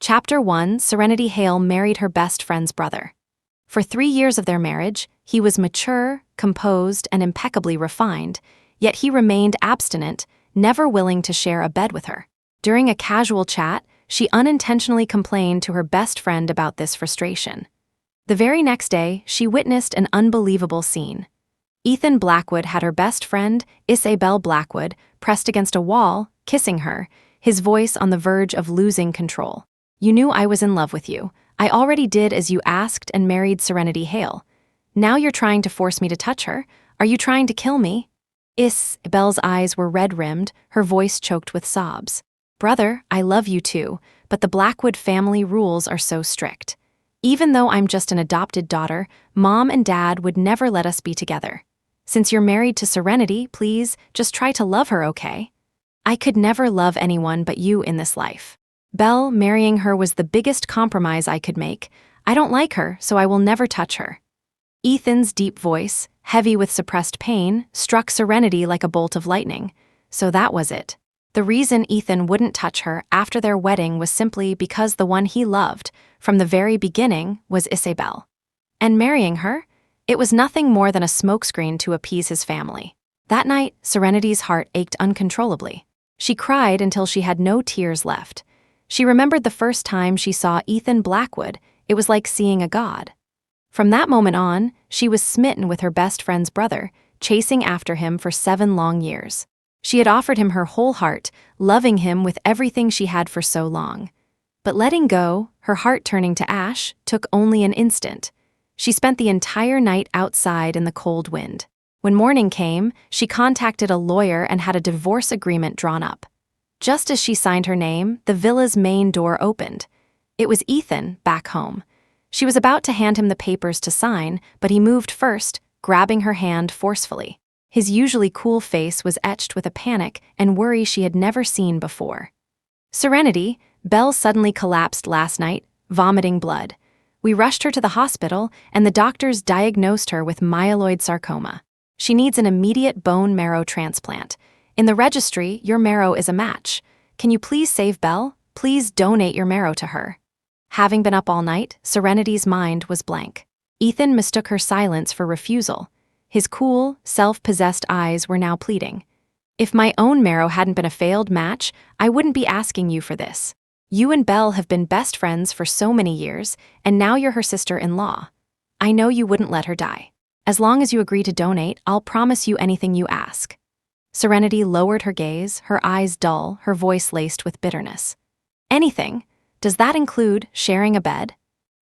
Chapter 1. Serenity Hale married her best friend's brother. For 3 years of their marriage, he was mature, composed, and impeccably refined, yet he remained abstinent, never willing to share a bed with her. During a casual chat, she unintentionally complained to her best friend about this frustration. The very next day, she witnessed an unbelievable scene. Ethan Blackwood had her best friend, Isabelle Blackwood, pressed against a wall, kissing her, his voice on the verge of losing control. "You knew I was in love with you. I already did as you asked and married Serenity Hale. Now you're trying to force me to touch her? Are you trying to kill me?" Isabelle's eyes were red-rimmed, her voice choked with sobs. "Brother, I love you too, but the Blackwood family rules are so strict. Even though I'm just an adopted daughter, Mom and Dad would never let us be together. Since you're married to Serenity, please, just try to love her, okay? I could never love anyone but you in this life. Belle, marrying her was the biggest compromise I could make. I don't like her, so I will never touch her." Ethan's deep voice, heavy with suppressed pain, struck Serenity like a bolt of lightning. So that was it. The reason Ethan wouldn't touch her after their wedding was simply because the one he loved, from the very beginning, was Isabelle. And marrying her? It was nothing more than a smokescreen to appease his family. That night, Serenity's heart ached uncontrollably. She cried until she had no tears left. She remembered the first time she saw Ethan Blackwood. It was like seeing a god. From that moment on, she was smitten with her best friend's brother, chasing after him for 7 long years. She had offered him her whole heart, loving him with everything she had for so long. But letting go, her heart turning to ash, took only an instant. She spent the entire night outside in the cold wind. When morning came, she contacted a lawyer and had a divorce agreement drawn up. Just as she signed her name, the villa's main door opened. It was Ethan, back home. She was about to hand him the papers to sign, but he moved first, grabbing her hand forcefully. His usually cool face was etched with a panic and worry she had never seen before. "Serenity, Belle suddenly collapsed last night, vomiting blood. We rushed her to the hospital, and the doctors diagnosed her with myeloid sarcoma. She needs an immediate bone marrow transplant. In the registry, your marrow is a match. Can you please save Belle? Please donate your marrow to her." Having been up all night, Serenity's mind was blank. Ethan mistook her silence for refusal. His cool, self-possessed eyes were now pleading. "If my own marrow hadn't been a failed match, I wouldn't be asking you for this. You and Belle have been best friends for so many years, and now you're her sister-in-law. I know you wouldn't let her die. As long as you agree to donate, I'll promise you anything you ask." Serenity lowered her gaze, her eyes dull, her voice laced with bitterness. "Anything? Does that include sharing a bed?"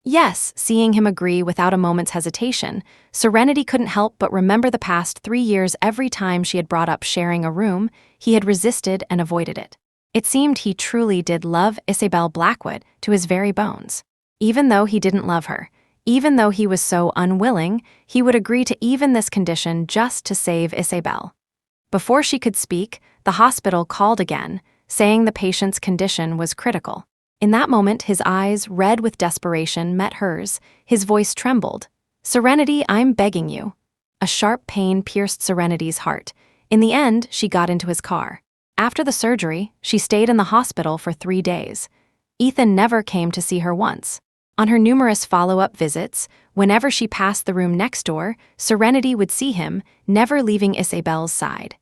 Yes, seeing him agree without a moment's hesitation, Serenity couldn't help but remember the past 3 years. Every time she had brought up sharing a room, he had resisted and avoided it. It seemed he truly did love Isabelle Blackwood to his very bones. Even though he didn't love her, even though he was so unwilling, he would agree to even this condition just to save Isabelle. Before she could speak, the hospital called again, saying the patient's condition was critical. In that moment, his eyes, red with desperation, met hers. His voice trembled. "Serenity, I'm begging you." A sharp pain pierced Serenity's heart. In the end, she got into his car. After the surgery, she stayed in the hospital for 3 days. Ethan never came to see her once. On her numerous follow-up visits, whenever she passed the room next door, Serenity would see him, never leaving Isabelle's side.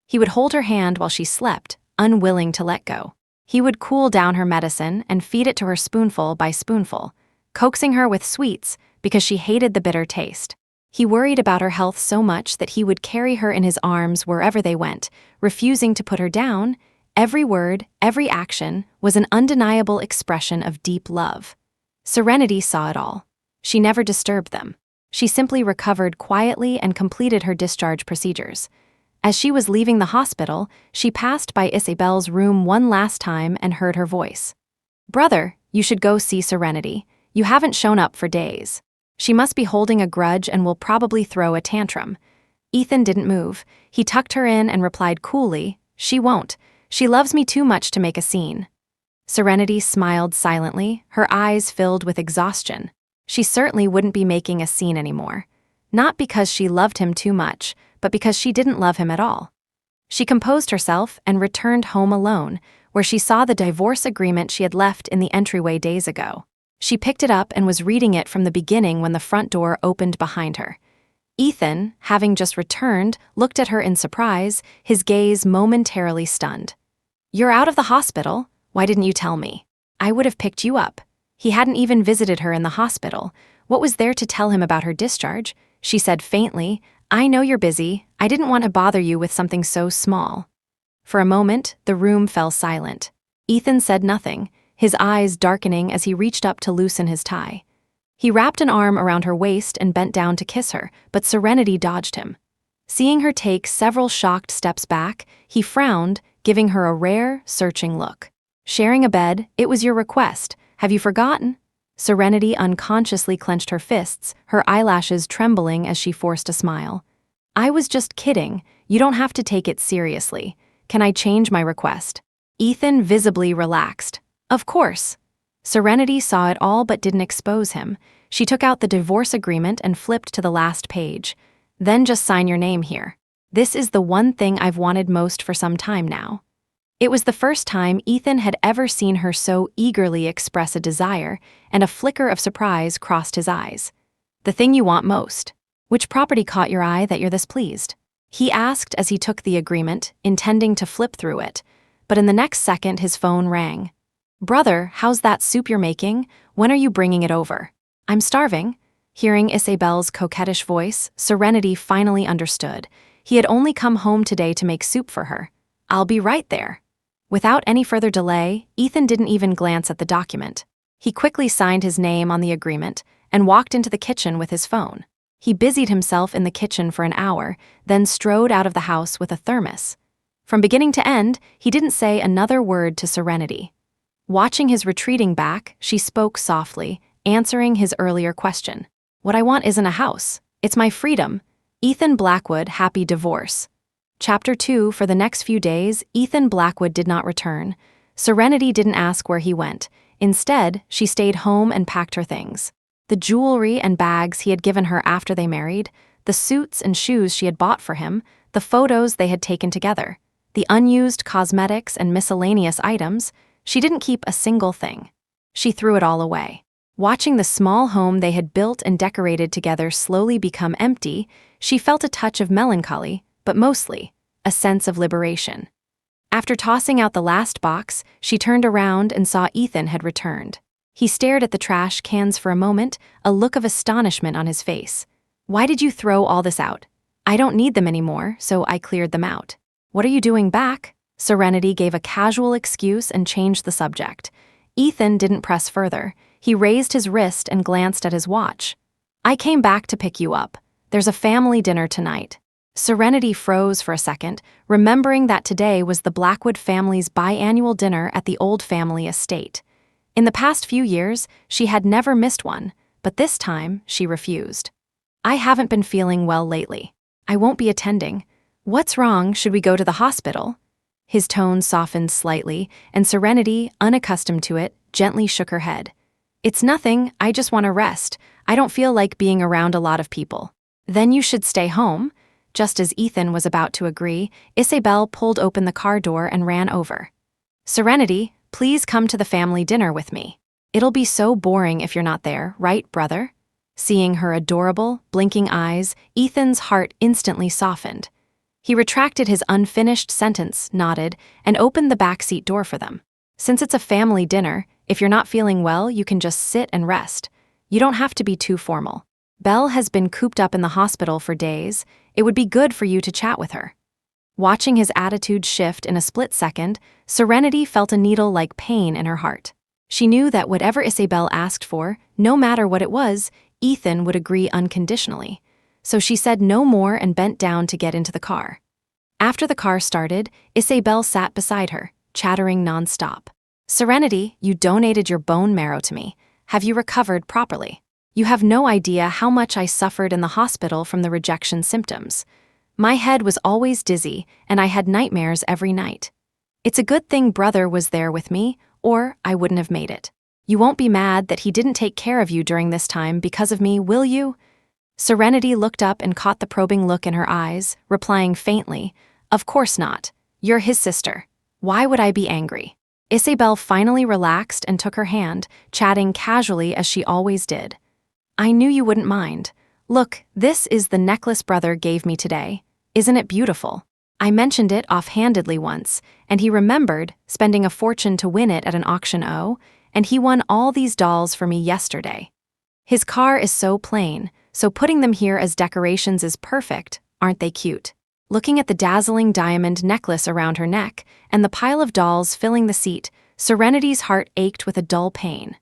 He would hold her hand while she slept, unwilling to let go. He would cool down her medicine and feed it to her spoonful by spoonful, coaxing her with sweets because she hated the bitter taste. He worried about her health so much that he would carry her in his arms wherever they went, refusing to put her down. Every word, every action was an undeniable expression of deep love. Serenity saw it all. She never disturbed them. She simply recovered quietly and completed her discharge procedures. As she was leaving the hospital, she passed by Isabelle's room one last time and heard her voice. "Brother, you should go see Serenity. You haven't shown up for days. She must be holding a grudge and will probably throw a tantrum." Ethan didn't move. He tucked her in and replied coolly, "She won't. She loves me too much to make a scene." Serenity smiled silently, her eyes filled with exhaustion. She certainly wouldn't be making a scene anymore. Not because she loved him too much, but because she didn't love him at all. She composed herself and returned home alone, where she saw the divorce agreement she had left in the entryway days ago. She picked it up and was reading it from the beginning when the front door opened behind her. Ethan, having just returned, looked at her in surprise, his gaze momentarily stunned. "You're out of the hospital? Why didn't you tell me? I would have picked you up." He hadn't even visited her in the hospital. What was there to tell him about her discharge? She said faintly, "I know you're busy. I didn't want to bother you with something so small." For a moment, the room fell silent. Ethan said nothing, his eyes darkening as he reached up to loosen his tie. He wrapped an arm around her waist and bent down to kiss her, but Serenity dodged him. Seeing her take several shocked steps back, he frowned, giving her a rare, searching look. "Sharing a bed, it was your request. Have you forgotten?" Serenity unconsciously clenched her fists, her eyelashes trembling as she forced a smile. "I was just kidding. You don't have to take it seriously. Can I change my request?" Ethan visibly relaxed. "Of course." Serenity saw it all but didn't expose him. She took out the divorce agreement and flipped to the last page. "Then just sign your name here. This is the one thing I've wanted most for some time now." It was the first time Ethan had ever seen her so eagerly express a desire, and a flicker of surprise crossed his eyes. "The thing you want most. Which property caught your eye that you're this pleased?" He asked as he took the agreement, intending to flip through it. But in the next second his phone rang. "Brother, how's that soup you're making? When are you bringing it over?" "I'm starving." Hearing Isabelle's coquettish voice, Serenity finally understood. He had only come home today to make soup for her. "I'll be right there." Without any further delay, Ethan didn't even glance at the document. He quickly signed his name on the agreement and walked into the kitchen with his phone. He busied himself in the kitchen for an hour, then strode out of the house with a thermos. From beginning to end, he didn't say another word to Serenity. Watching his retreating back, she spoke softly, answering his earlier question. "What I want isn't a house. It's my freedom." Ethan Blackwood, happy divorce. Chapter 2. For the next few days, Ethan Blackwood did not return. Serenity didn't ask where he went. Instead, she stayed home and packed her things. The jewelry and bags he had given her after they married, the suits and shoes she had bought for him, the photos they had taken together, the unused cosmetics and miscellaneous items, she didn't keep a single thing. She threw it all away. Watching the small home they had built and decorated together slowly become empty, she felt a touch of melancholy, but mostly, a sense of liberation. After tossing out the last box, she turned around and saw Ethan had returned. He stared at the trash cans for a moment, a look of astonishment on his face. "Why did you throw all this out?" "I don't need them anymore, so I cleared them out." "What are you doing back?" Serenity gave a casual excuse and changed the subject. Ethan didn't press further. He raised his wrist and glanced at his watch. "I came back to pick you up. There's a family dinner tonight." Serenity froze for a second, remembering that today was the Blackwood family's biannual dinner at the old family estate. In the past few years, she had never missed one, but this time she refused. "I haven't been feeling well lately. I won't be attending." "What's wrong? Should we go to the hospital?" His tone softened slightly, and Serenity, unaccustomed to it, gently shook her head. "It's nothing, I just want to rest. I don't feel like being around a lot of people." "Then you should stay home." Just as Ethan was about to agree, Isabelle pulled open the car door and ran over. "Serenity, please come to the family dinner with me. It'll be so boring if you're not there, right, brother?" Seeing her adorable, blinking eyes, Ethan's heart instantly softened. He retracted his unfinished sentence, nodded, and opened the backseat door for them. "Since it's a family dinner, if you're not feeling well, you can just sit and rest. You don't have to be too formal. Belle has been cooped up in the hospital for days. It would be good for you to chat with her." Watching his attitude shift in a split second, Serenity felt a needle-like pain in her heart. She knew that whatever Isabelle asked for, no matter what it was, Ethan would agree unconditionally. So she said no more and bent down to get into the car. After the car started, Isabelle sat beside her, chattering nonstop. "Serenity, you donated your bone marrow to me. Have you recovered properly? You have no idea how much I suffered in the hospital from the rejection symptoms. My head was always dizzy, and I had nightmares every night. It's a good thing brother was there with me, or I wouldn't have made it. You won't be mad that he didn't take care of you during this time because of me, will you?" Serenity looked up and caught the probing look in her eyes, replying faintly, "Of course not. You're his sister. Why would I be angry?" Isabel finally relaxed and took her hand, chatting casually as she always did. "I knew you wouldn't mind. Look, this is the necklace brother gave me today. Isn't it beautiful? I mentioned it offhandedly once, and he remembered, spending a fortune to win it at an auction. And he won all these dolls for me yesterday. His car is so plain, so putting them here as decorations is perfect. Aren't they cute?" Looking at the dazzling diamond necklace around her neck and the pile of dolls filling the seat, Serenity's heart ached with a dull pain.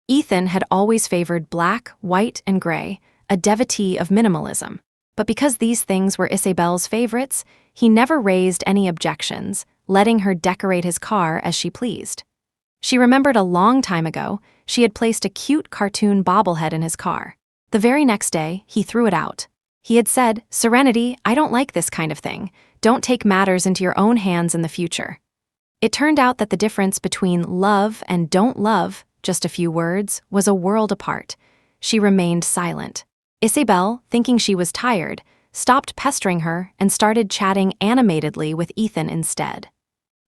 Ethan had always favored black, white, and gray, a devotee of minimalism. But because these things were Isabel's favorites, he never raised any objections, letting her decorate his car as she pleased. She remembered a long time ago, she had placed a cute cartoon bobblehead in his car. The very next day, he threw it out. He had said, "Serenity, I don't like this kind of thing. Don't take matters into your own hands in the future." It turned out that the difference between love and don't love, just a few words, was a world apart. She remained silent. Isabelle, thinking she was tired, stopped pestering her and started chatting animatedly with Ethan instead.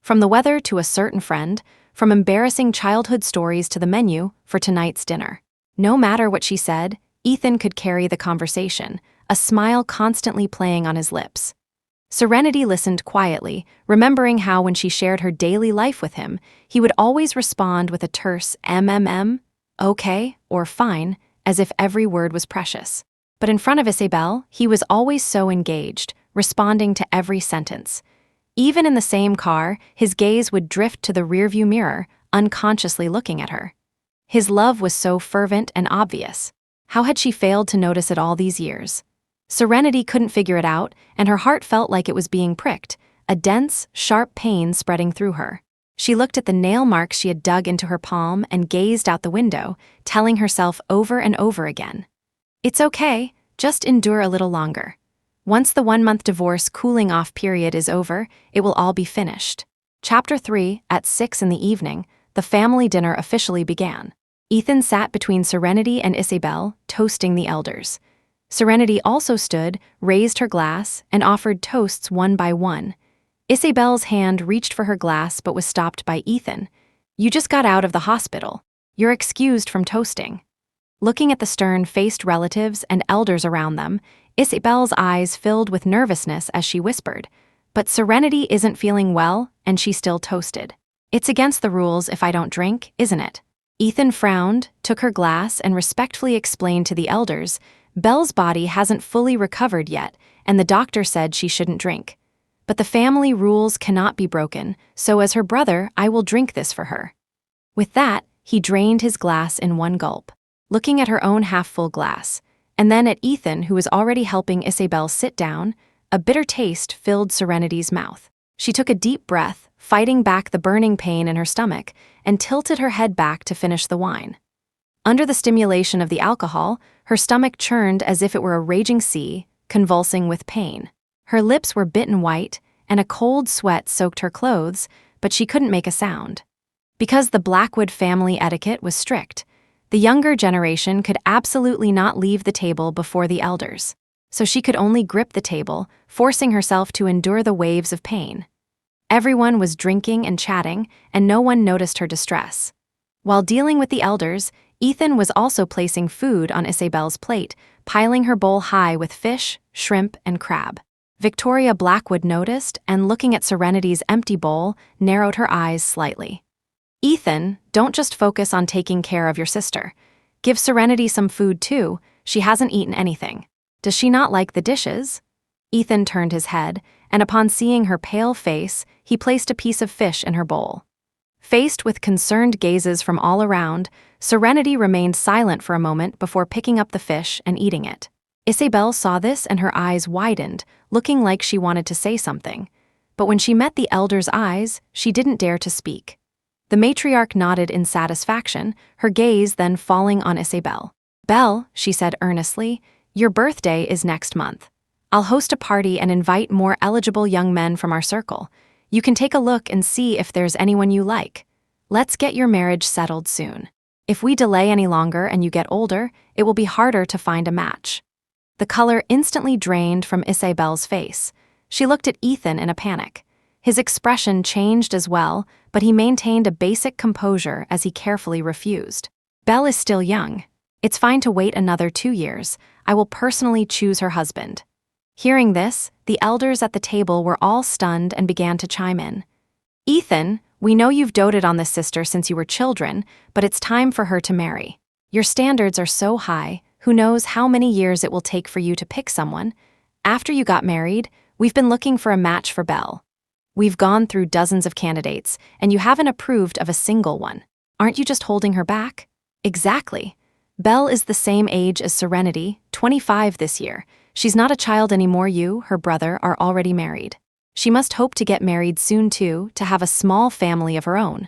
From the weather to a certain friend, from embarrassing childhood stories to the menu for tonight's dinner. No matter what she said, Ethan could carry the conversation, a smile constantly playing on his lips. Serenity listened quietly, remembering how when she shared her daily life with him, he would always respond with a terse okay, or fine, as if every word was precious. But in front of Isabelle, he was always so engaged, responding to every sentence. Even in the same car, his gaze would drift to the rearview mirror, unconsciously looking at her. His love was so fervent and obvious. How had she failed to notice it all these years? Serenity couldn't figure it out, and her heart felt like it was being pricked, a dense, sharp pain spreading through her. She looked at the nail marks she had dug into her palm and gazed out the window, telling herself over and over again, "It's okay, just endure a little longer. Once the 1-month divorce cooling-off period is over, it will all be finished." Chapter 3, at 6 in the evening, the family dinner officially began. Ethan sat between Serenity and Isabelle, toasting the elders. Serenity also stood, raised her glass, and offered toasts one by one. Isabelle's hand reached for her glass but was stopped by Ethan. "You just got out of the hospital. You're excused from toasting." Looking at the stern-faced relatives and elders around them, Isabelle's eyes filled with nervousness as she whispered, "But Serenity isn't feeling well, and she still toasted. It's against the rules if I don't drink, isn't it?" Ethan frowned, took her glass, and respectfully explained to the elders, "Belle's body hasn't fully recovered yet, and the doctor said she shouldn't drink. But the family rules cannot be broken, so as her brother, I will drink this for her." With that, he drained his glass in one gulp, looking at her own half-full glass, and then at Ethan, who was already helping Isabelle sit down. A bitter taste filled Serenity's mouth. She took a deep breath, fighting back the burning pain in her stomach, and tilted her head back to finish the wine. Under the stimulation of the alcohol, her stomach churned as if it were a raging sea, convulsing with pain. Her lips were bitten white, and a cold sweat soaked her clothes, but she couldn't make a sound. Because the Blackwood family etiquette was strict, the younger generation could absolutely not leave the table before the elders, so she could only grip the table, forcing herself to endure the waves of pain. Everyone was drinking and chatting, and no one noticed her distress. While dealing with the elders, Ethan was also placing food on Isabelle's plate, piling her bowl high with fish, shrimp, and crab. Victoria Blackwood noticed, and looking at Serenity's empty bowl, narrowed her eyes slightly. "Ethan, don't just focus on taking care of your sister. Give Serenity some food too, she hasn't eaten anything. Does she not like the dishes?" Ethan turned his head, and upon seeing her pale face, he placed a piece of fish in her bowl. Faced with concerned gazes from all around, Serenity remained silent for a moment before picking up the fish and eating it. Isabelle saw this and her eyes widened, looking like she wanted to say something. But when she met the elder's eyes, she didn't dare to speak. The matriarch nodded in satisfaction, her gaze then falling on Isabelle. "Belle," she said earnestly, "your birthday is next month. I'll host a party and invite more eligible young men from our circle. You can take a look and see if there's anyone you like. Let's get your marriage settled soon. If we delay any longer and you get older, it will be harder to find a match." The color instantly drained from Isabelle's face. She looked at Ethan in a panic. His expression changed as well, but he maintained a basic composure as he carefully refused. Belle is still young. It's fine to wait another 2 years. I will personally choose her husband. Hearing this, the elders at the table were all stunned and began to chime in. Ethan, we know you've doted on this sister since you were children, but it's time for her to marry. Your standards are so high, who knows how many years it will take for you to pick someone. After you got married, we've been looking for a match for Belle. We've gone through dozens of candidates, and you haven't approved of a single one. Aren't you just holding her back? Exactly. Belle is the same age as Serenity, 25 this year. She's not a child anymore. You, her brother, are already married. She must hope to get married soon too, to have a small family of her own.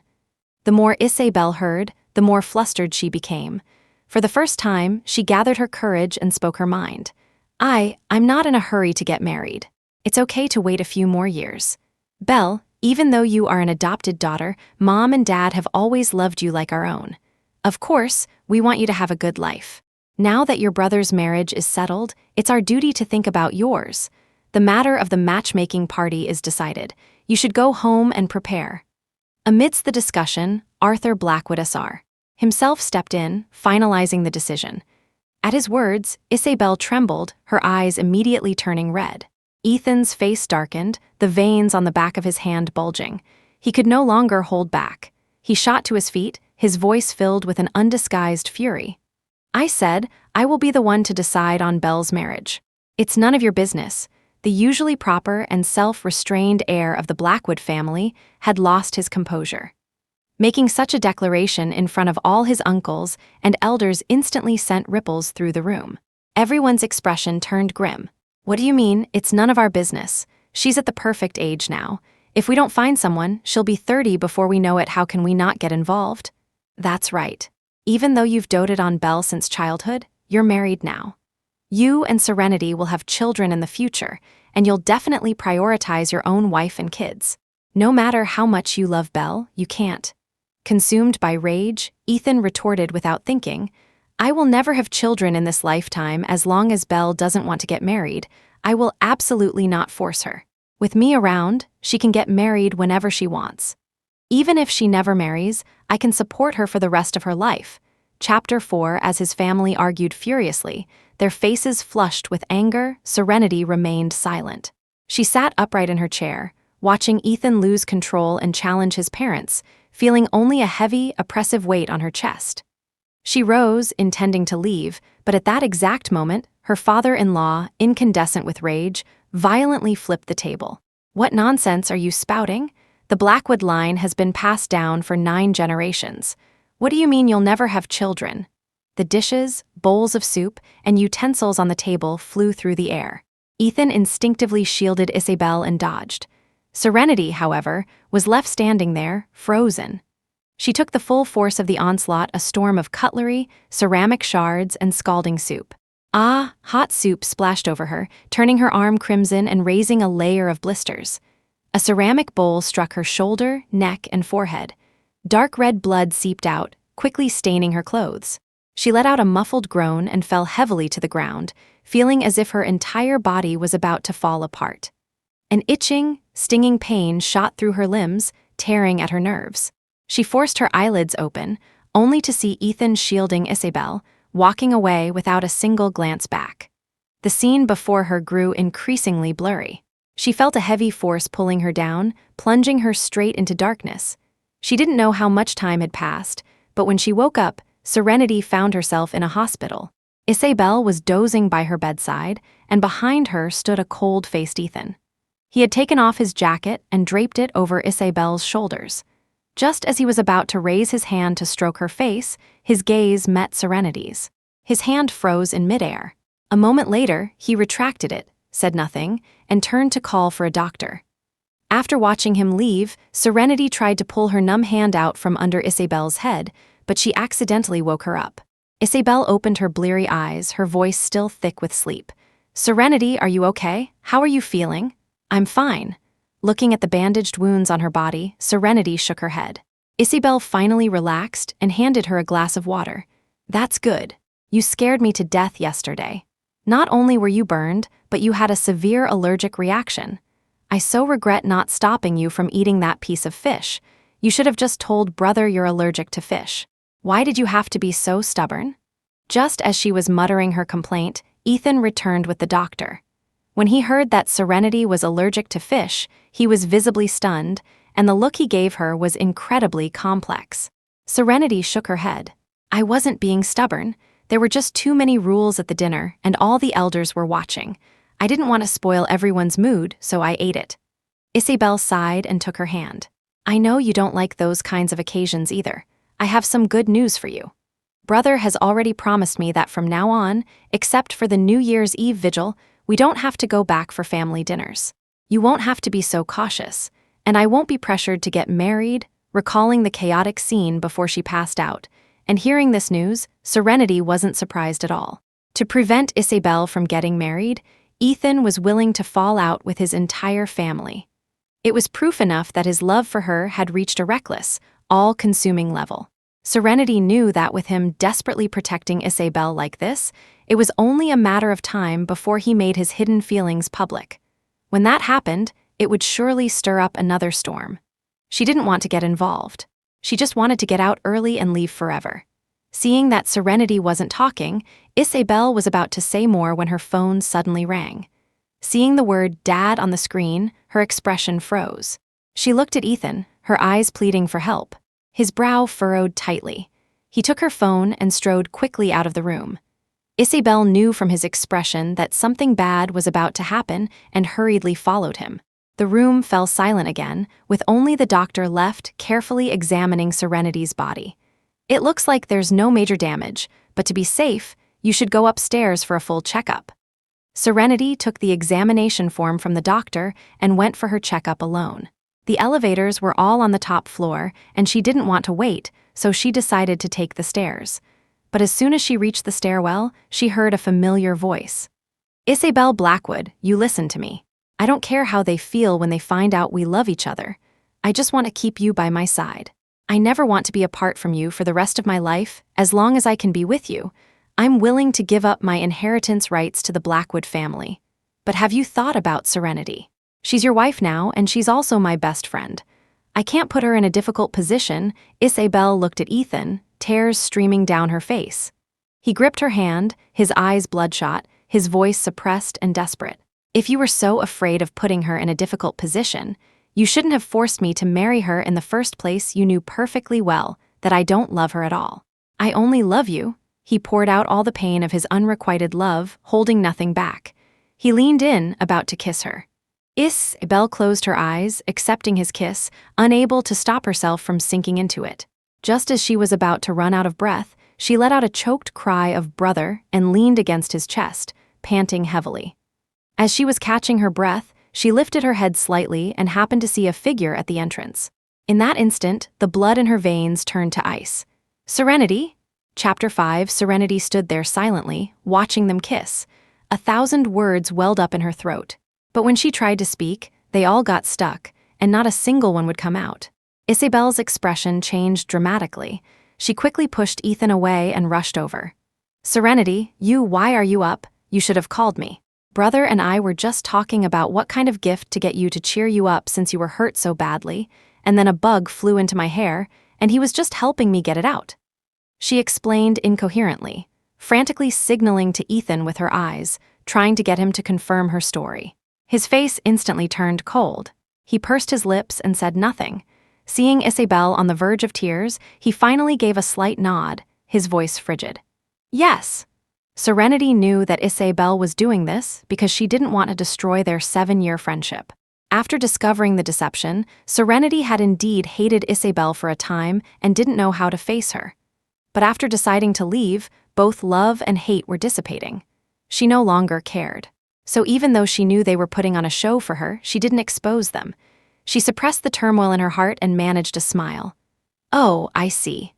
The more Isabel heard, the more flustered she became. For the first time, she gathered her courage and spoke her mind. I'm not in a hurry to get married. It's okay to wait a few more years. Belle, even though you are an adopted daughter, Mom and Dad have always loved you like our own. Of course, we want you to have a good life. Now that your brother's marriage is settled, it's our duty to think about yours. The matter of the matchmaking party is decided. You should go home and prepare. Amidst the discussion, Arthur Blackwood SR himself stepped in, finalizing the decision. At his words, Isabel trembled, her eyes immediately turning red. Ethan's face darkened, the veins on the back of his hand bulging. He could no longer hold back. He shot to his feet, his voice filled with an undisguised fury. I said, I will be the one to decide on Belle's marriage. It's none of your business. The usually proper and self-restrained heir of the Blackwood family had lost his composure. Making such a declaration in front of all his uncles and elders instantly sent ripples through the room. Everyone's expression turned grim. What do you mean, it's none of our business? She's at the perfect age now. If we don't find someone, she'll be 30 before we know it. How can we not get involved? That's right. Even though you've doted on Belle since childhood, you're married now. You and Serenity will have children in the future, and you'll definitely prioritize your own wife and kids. No matter how much you love Belle, you can't. Consumed by rage, Ethan retorted without thinking, I will never have children in this lifetime as long as Belle doesn't want to get married. I will absolutely not force her. With me around, she can get married whenever she wants. Even if she never marries, I can support her for the rest of her life. Chapter 4. As his family argued furiously, their faces flushed with anger, Serenity remained silent. She sat upright in her chair, watching Ethan lose control and challenge his parents, feeling only a heavy, oppressive weight on her chest. She rose, intending to leave, but at that exact moment, her father-in-law, incandescent with rage, violently flipped the table. What nonsense are you spouting? The Blackwood line has been passed down for 9 generations. What do you mean you'll never have children? The dishes, bowls of soup, and utensils on the table flew through the air. Ethan instinctively shielded Isabel and dodged. Serenity, however, was left standing there, frozen. She took the full force of the onslaught, a storm of cutlery, ceramic shards, and scalding soup. Hot soup splashed over her, turning her arm crimson and raising a layer of blisters. A ceramic bowl struck her shoulder, neck, and forehead. Dark red blood seeped out, quickly staining her clothes. She let out a muffled groan and fell heavily to the ground, feeling as if her entire body was about to fall apart. An itching, stinging pain shot through her limbs, tearing at her nerves. She forced her eyelids open, only to see Ethan shielding Isabel, walking away without a single glance back. The scene before her grew increasingly blurry. She felt a heavy force pulling her down, plunging her straight into darkness. She didn't know how much time had passed, but when she woke up, Serenity found herself in a hospital. Isabel was dozing by her bedside, and behind her stood a cold-faced Ethan. He had taken off his jacket and draped it over Isabel's shoulders. Just as he was about to raise his hand to stroke her face, his gaze met Serenity's. His hand froze in midair. A moment later, he retracted it, said nothing, and turned to call for a doctor. After watching him leave, Serenity tried to pull her numb hand out from under Isabel's head, but she accidentally woke her up. Isabel opened her bleary eyes, her voice still thick with sleep. Serenity, are you okay? How are you feeling? I'm fine. Looking at the bandaged wounds on her body, Serenity shook her head. Isabel finally relaxed and handed her a glass of water. That's good. You scared me to death yesterday. Not only were you burned, but you had a severe allergic reaction. I so regret not stopping you from eating that piece of fish. You should have just told brother you're allergic to fish. Why did you have to be so stubborn?" Just as she was muttering her complaint, Ethan returned with the doctor. When he heard that Serenity was allergic to fish, he was visibly stunned, and the look he gave her was incredibly complex. Serenity shook her head. "I wasn't being stubborn. There were just too many rules at the dinner, and all the elders were watching. I didn't want to spoil everyone's mood, so I ate it." Isabel sighed and took her hand. "I know you don't like those kinds of occasions either. I have some good news for you. Brother has already promised me that from now on, except for the New Year's Eve vigil, we don't have to go back for family dinners. You won't have to be so cautious, and I won't be pressured to get married." Recalling the chaotic scene before she passed out, and hearing this news, Serenity wasn't surprised at all. To prevent Isabelle from getting married, Ethan was willing to fall out with his entire family. It was proof enough that his love for her had reached a reckless, all-consuming level. Serenity knew that with him desperately protecting Isabelle like this, it was only a matter of time before he made his hidden feelings public. When that happened, it would surely stir up another storm. She didn't want to get involved. She just wanted to get out early and leave forever. Seeing that Serenity wasn't talking, Isabelle was about to say more when her phone suddenly rang. Seeing the word "Dad" on the screen, her expression froze. She looked at Ethan, her eyes pleading for help. His brow furrowed tightly. He took her phone and strode quickly out of the room. Isabelle knew from his expression that something bad was about to happen and hurriedly followed him. The room fell silent again, with only the doctor left carefully examining Serenity's body. "It looks like there's no major damage, but to be safe, you should go upstairs for a full checkup." Serenity took the examination form from the doctor and went for her checkup alone. The elevators were all on the top floor, and she didn't want to wait, so she decided to take the stairs. But as soon as she reached the stairwell, she heard a familiar voice. "Isabelle Blackwood, you listen to me. I don't care how they feel when they find out we love each other. I just want to keep you by my side. I never want to be apart from you for the rest of my life, as long as I can be with you. I'm willing to give up my inheritance rights to the Blackwood family. But have you thought about Serenity? She's your wife now, and she's also my best friend. I can't put her in a difficult position." Isabelle looked at Ethan, tears streaming down her face. He gripped her hand, his eyes bloodshot, his voice suppressed and desperate. "If you were so afraid of putting her in a difficult position, you shouldn't have forced me to marry her in the first place. You knew perfectly well that I don't love her at all. I only love you." He poured out all the pain of his unrequited love, holding nothing back. He leaned in, about to kiss her. Isabelle closed her eyes, accepting his kiss, unable to stop herself from sinking into it. Just as she was about to run out of breath, she let out a choked cry of "brother" and leaned against his chest, panting heavily. As she was catching her breath, she lifted her head slightly and happened to see a figure at the entrance. In that instant, the blood in her veins turned to ice. "Serenity?" Chapter 5. Serenity stood there silently, watching them kiss. 1,000 words welled up in her throat. But when she tried to speak, they all got stuck, and not a single one would come out. Isabelle's expression changed dramatically. She quickly pushed Ethan away and rushed over. "Serenity, why are you up? You should have called me. Brother and I were just talking about what kind of gift to get you to cheer you up since you were hurt so badly, and then a bug flew into my hair, and he was just helping me get it out." She explained incoherently, frantically signaling to Ethan with her eyes, trying to get him to confirm her story. His face instantly turned cold. He pursed his lips and said nothing. Seeing Isabelle on the verge of tears, he finally gave a slight nod, his voice frigid. "Yes." Serenity knew that Isabelle was doing this because she didn't want to destroy their 7-year friendship. After discovering the deception, Serenity had indeed hated Isabelle for a time and didn't know how to face her. But after deciding to leave, both love and hate were dissipating. She no longer cared. So even though she knew they were putting on a show for her, she didn't expose them. She suppressed the turmoil in her heart and managed a smile. "Oh, I see."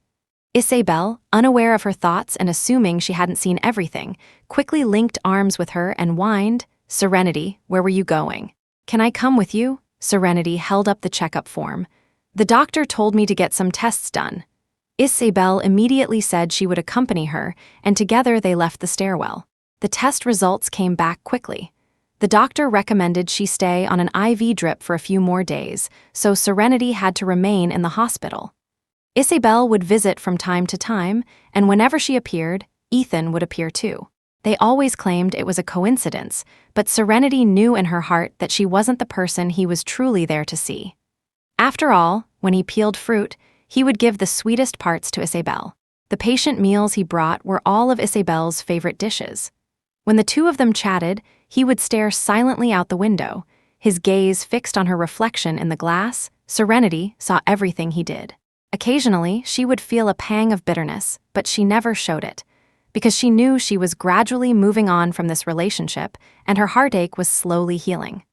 Isabelle, unaware of her thoughts and assuming she hadn't seen everything, quickly linked arms with her and whined, "Serenity, where were you going?" "Can I come with you?" Serenity held up the checkup form. "The doctor told me to get some tests done." Isabelle immediately said she would accompany her, and together they left the stairwell. The test results came back quickly. The doctor recommended she stay on an IV drip for a few more days, so Serenity had to remain in the hospital. Isabelle would visit from time to time, and whenever she appeared, Ethan would appear too. They always claimed it was a coincidence, but Serenity knew in her heart that she wasn't the person he was truly there to see. After all, when he peeled fruit, he would give the sweetest parts to Isabelle. The patient meals he brought were all of Isabelle's favorite dishes. When the two of them chatted, he would stare silently out the window, his gaze fixed on her reflection in the glass. Serenity saw everything he did. Occasionally, she would feel a pang of bitterness, but she never showed it, because she knew she was gradually moving on from this relationship and her heartache was slowly healing.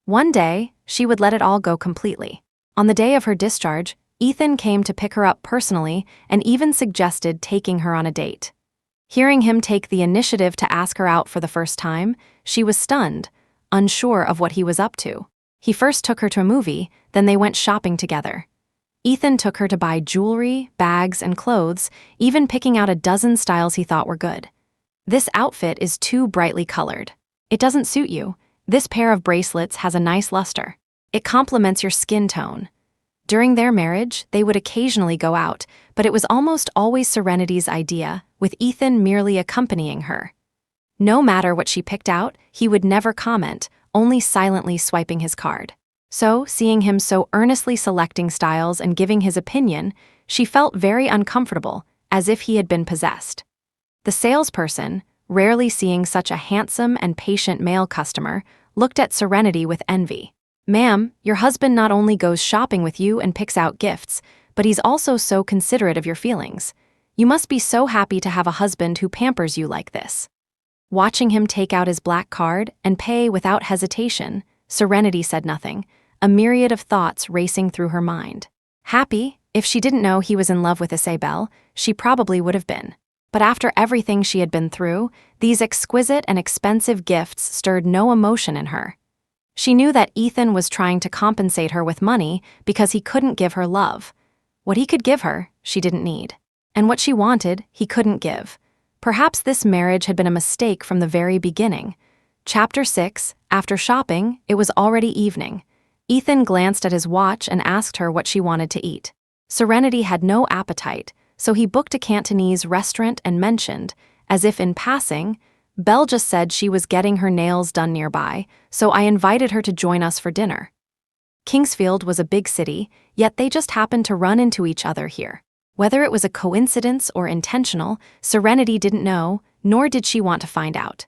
One day, she would let it all go completely. On the day of her discharge, Ethan came to pick her up personally and even suggested taking her on a date. Hearing him take the initiative to ask her out for the first time, she was stunned, unsure of what he was up to. He first took her to a movie, then they went shopping together. Ethan took her to buy jewelry, bags, and clothes, even picking out a dozen styles he thought were good. "This outfit is too brightly colored. It doesn't suit you. This pair of bracelets has a nice luster. It complements your skin tone." During their marriage, they would occasionally go out, but it was almost always Serenity's idea, with Ethan merely accompanying her. No matter what she picked out, he would never comment, only silently swiping his card. So, seeing him so earnestly selecting styles and giving his opinion, she felt very uncomfortable, as if he had been possessed. The salesperson, rarely seeing such a handsome and patient male customer, looked at Serenity with envy. "Ma'am, your husband not only goes shopping with you and picks out gifts, but he's also so considerate of your feelings. You must be so happy to have a husband who pampers you like this." Watching him take out his black card and pay without hesitation, Serenity said nothing, a myriad of thoughts racing through her mind. Happy? If she didn't know he was in love with Isabelle, she probably would have been. But after everything she had been through, these exquisite and expensive gifts stirred no emotion in her. She knew that Ethan was trying to compensate her with money because he couldn't give her love. What he could give her, she didn't need. And what she wanted, he couldn't give. Perhaps this marriage had been a mistake from the very beginning. Chapter 6, after shopping, it was already evening. Ethan glanced at his watch and asked her what she wanted to eat. Serenity had no appetite, so he booked a Cantonese restaurant and mentioned, as if in passing, "Belle just said she was getting her nails done nearby, so I invited her to join us for dinner." Kingsfield was a big city, yet they just happened to run into each other here. Whether it was a coincidence or intentional, Serenity didn't know, nor did she want to find out.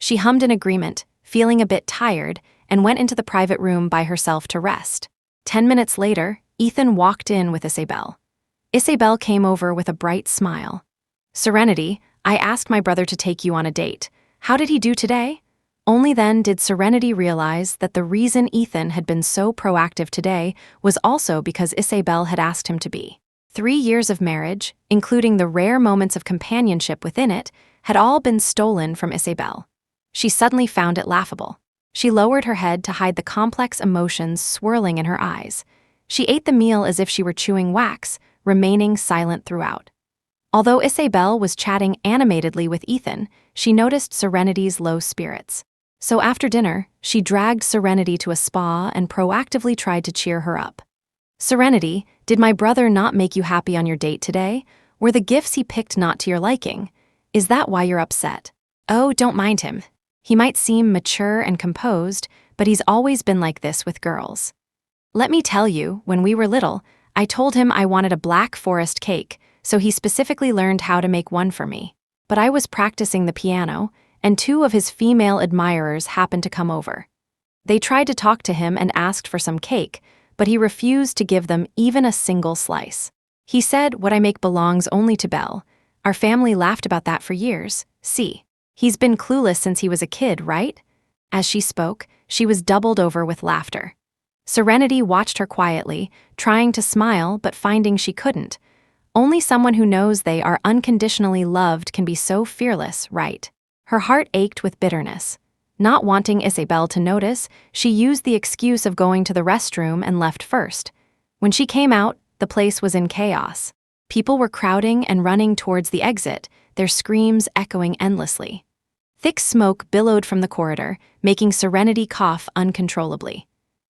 She hummed in agreement, feeling a bit tired, and went into the private room by herself to rest. 10 minutes later, Ethan walked in with Isabelle. Isabelle came over with a bright smile. "Serenity, I asked my brother to take you on a date. How did he do today?" Only then did Serenity realize that the reason Ethan had been so proactive today was also because Isabelle had asked him to be. 3 years of marriage, including the rare moments of companionship within it, had all been stolen from Isabelle. She suddenly found it laughable. She lowered her head to hide the complex emotions swirling in her eyes. She ate the meal as if she were chewing wax, remaining silent throughout. Although Isabelle was chatting animatedly with Ethan, she noticed Serenity's low spirits. So after dinner, she dragged Serenity to a spa and proactively tried to cheer her up. "Serenity, did my brother not make you happy on your date today? Were the gifts he picked not to your liking? Is that why you're upset?" "Oh, don't mind him. He might seem mature and composed, but he's always been like this with girls. Let me tell you, when we were little, I told him I wanted a Black Forest cake, so he specifically learned how to make one for me. But I was practicing the piano, and 2 of his female admirers happened to come over. They tried to talk to him and asked for some cake, but he refused to give them even a single slice. He said what I make belongs only to Belle. Our family laughed about that for years. See, he's been clueless since he was a kid, right?" As she spoke, she was doubled over with laughter. Serenity watched her quietly, trying to smile but finding she couldn't. Only someone who knows they are unconditionally loved can be so fearless, right? Her heart ached with bitterness. Not wanting Isabelle to notice, she used the excuse of going to the restroom and left first. When she came out, the place was in chaos. People were crowding and running towards the exit, their screams echoing endlessly. Thick smoke billowed from the corridor, making Serenity cough uncontrollably.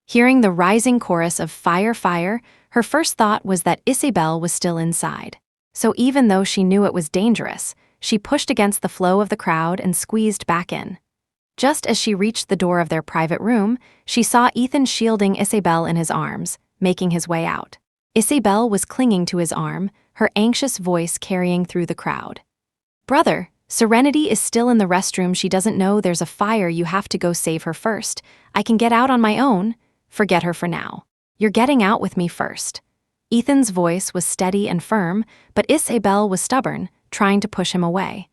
Hearing the rising chorus of "Fire, fire," her first thought was that Isabelle was still inside. So even though she knew it was dangerous, she pushed against the flow of the crowd and squeezed back in. Just as she reached the door of their private room, she saw Ethan shielding Isabelle in his arms, making his way out. Isabelle was clinging to his arm, her anxious voice carrying through the crowd. "Brother, Serenity is still in the restroom. She doesn't know there's a fire. You have to go save her first. I can get out on my own. Forget her for now. You're getting out with me first." Ethan's voice was steady and firm, but Isabelle was stubborn, trying to push him away.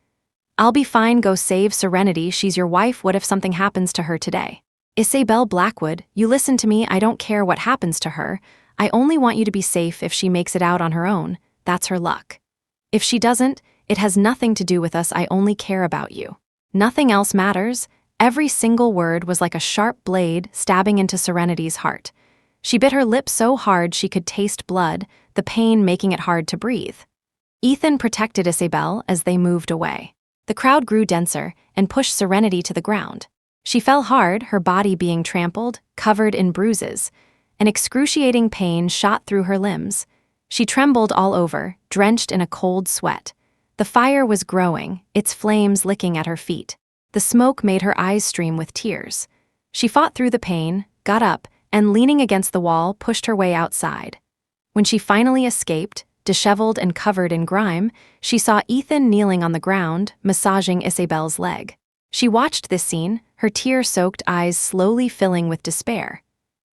"I'll be fine. Go save Serenity. She's your wife. What if something happens to her today?" "Isabelle Blackwood, you listen to me. I don't care what happens to her. I only want you to be safe. If she makes it out on her own, that's her luck. If she doesn't, it has nothing to do with us. I only care about you. Nothing else matters." Every single word was like a sharp blade stabbing into Serenity's heart. She bit her lip so hard she could taste blood, the pain making it hard to breathe. Ethan protected Isabelle as they moved away. The crowd grew denser and pushed Serenity to the ground. She fell hard, her body being trampled, covered in bruises. An excruciating pain shot through her limbs. She trembled all over, drenched in a cold sweat. The fire was growing, its flames licking at her feet. The smoke made her eyes stream with tears. She fought through the pain, got up, and leaning against the wall, pushed her way outside. When she finally escaped, disheveled and covered in grime, she saw Ethan kneeling on the ground, massaging Isabelle's leg. She watched this scene, her tear-soaked eyes slowly filling with despair.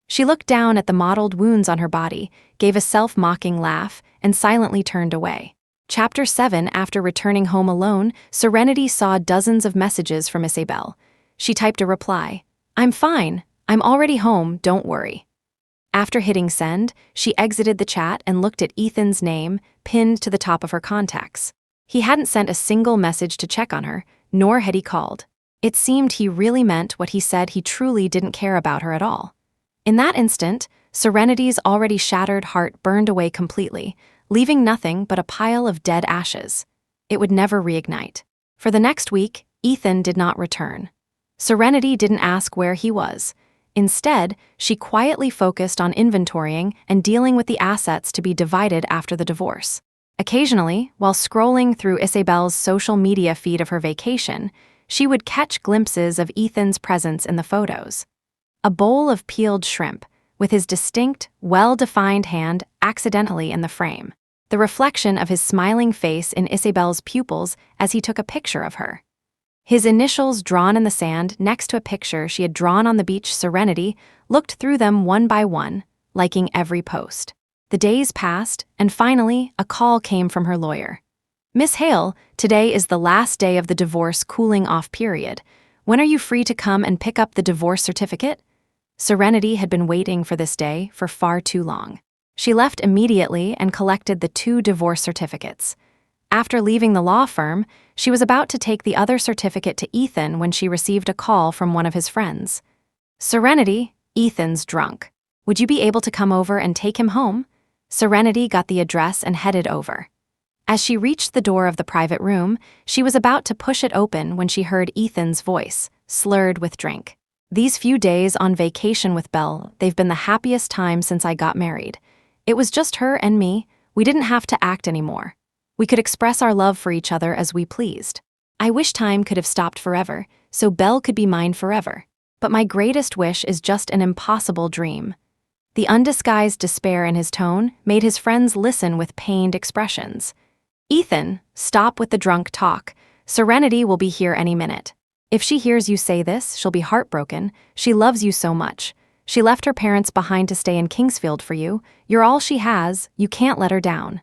She looked down at the mottled wounds on her body, gave a self-mocking laugh, and silently turned away. Chapter 7. After returning home alone, Serenity saw dozens of messages from Isabelle. She typed a reply. "I'm fine. I'm already home, don't worry." After hitting send, she exited the chat and looked at Ethan's name, pinned to the top of her contacts. He hadn't sent a single message to check on her, nor had he called. It seemed he really meant what he said. He truly didn't care about her at all. In that instant, Serenity's already shattered heart burned away completely, leaving nothing but a pile of dead ashes. It would never reignite. For the next week, Ethan did not return. Serenity didn't ask where he was. Instead, she quietly focused on inventorying and dealing with the assets to be divided after the divorce. Occasionally, while scrolling through Isabelle's social media feed of her vacation, she would catch glimpses of Ethan's presence in the photos. A bowl of peeled shrimp, with his distinct, well-defined hand accidentally in the frame. The reflection of his smiling face in Isabelle's pupils as he took a picture of her. His initials drawn in the sand next to a picture she had drawn on the beach. Serenity looked through them one by one, liking every post. The days passed, and finally, a call came from her lawyer. "Miss Hale, today is the last day of the divorce cooling-off period. When are you free to come and pick up the divorce certificate?" Serenity had been waiting for this day for far too long. She left immediately and collected the 2 divorce certificates. After leaving the law firm, she was about to take the other certificate to Ethan when she received a call from one of his friends. "Serenity, Ethan's drunk. Would you be able to come over and take him home?" Serenity got the address and headed over. As she reached the door of the private room, she was about to push it open when she heard Ethan's voice, slurred with drink. "These few days on vacation with Belle, they've been the happiest time since I got married. It was just her and me. We didn't have to act anymore. We could express our love for each other as we pleased. I wish time could have stopped forever, so Belle could be mine forever. But my greatest wish is just an impossible dream." The undisguised despair in his tone made his friends listen with pained expressions. "Ethan, stop with the drunk talk. Serenity will be here any minute. If she hears you say this, she'll be heartbroken. She loves you so much. She left her parents behind to stay in Kingsfield for you. You're all she has. You can't let her down."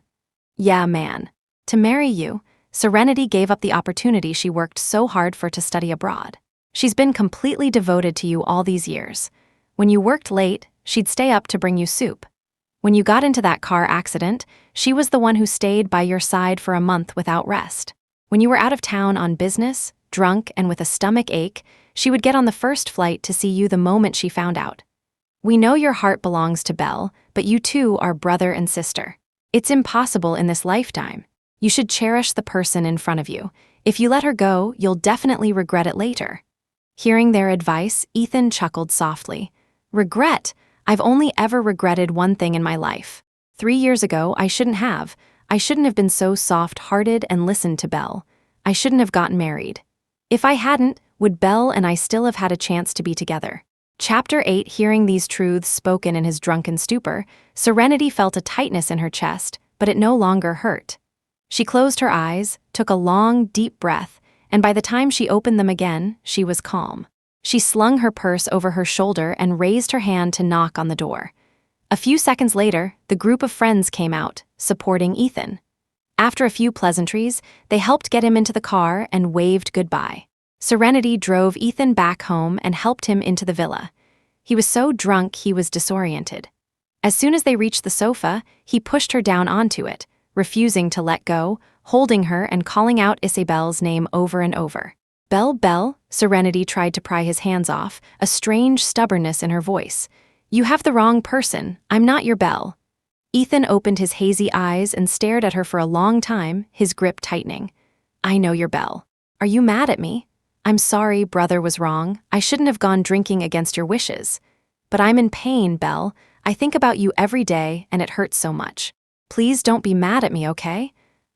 "Yeah, man. To marry you, Serenity gave up the opportunity she worked so hard for to study abroad. She's been completely devoted to you all these years. When you worked late, she'd stay up to bring you soup. When you got into that car accident, she was the one who stayed by your side for a month without rest. When you were out of town on business, drunk and with a stomach ache, she would get on the first flight to see you the moment she found out. We know your heart belongs to Belle, but you two are brother and sister. It's impossible in this lifetime. You should cherish the person in front of you. If you let her go, you'll definitely regret it later." Hearing their advice, Ethan chuckled softly. "Regret? I've only ever regretted one thing in my life. 3 years ago, I shouldn't have. I shouldn't have been so soft-hearted and listened to Belle. I shouldn't have gotten married. If I hadn't, would Belle and I still have had a chance to be together?" Chapter 8. Hearing these truths spoken in his drunken stupor, Serenity felt a tightness in her chest, but it no longer hurt. She closed her eyes, took a long, deep breath, and by the time she opened them again, she was calm. She slung her purse over her shoulder and raised her hand to knock on the door. A few seconds later, the group of friends came out, supporting Ethan. After a few pleasantries, they helped get him into the car and waved goodbye. Serenity drove Ethan back home and helped him into the villa. He was so drunk he was disoriented. As soon as they reached the sofa, he pushed her down onto it, refusing to let go, holding her and calling out Isabelle's name over and over. "Belle, Belle," Serenity tried to pry his hands off, a strange stubbornness in her voice. "You have the wrong person. I'm not your Belle." Ethan opened his hazy eyes and stared at her for a long time, his grip tightening. "I know you're Belle. Are you mad at me?" "I'm sorry, brother was wrong. I shouldn't have gone drinking against your wishes. But I'm in pain, Belle. I think about you every day, and it hurts so much. Please don't be mad at me, okay?"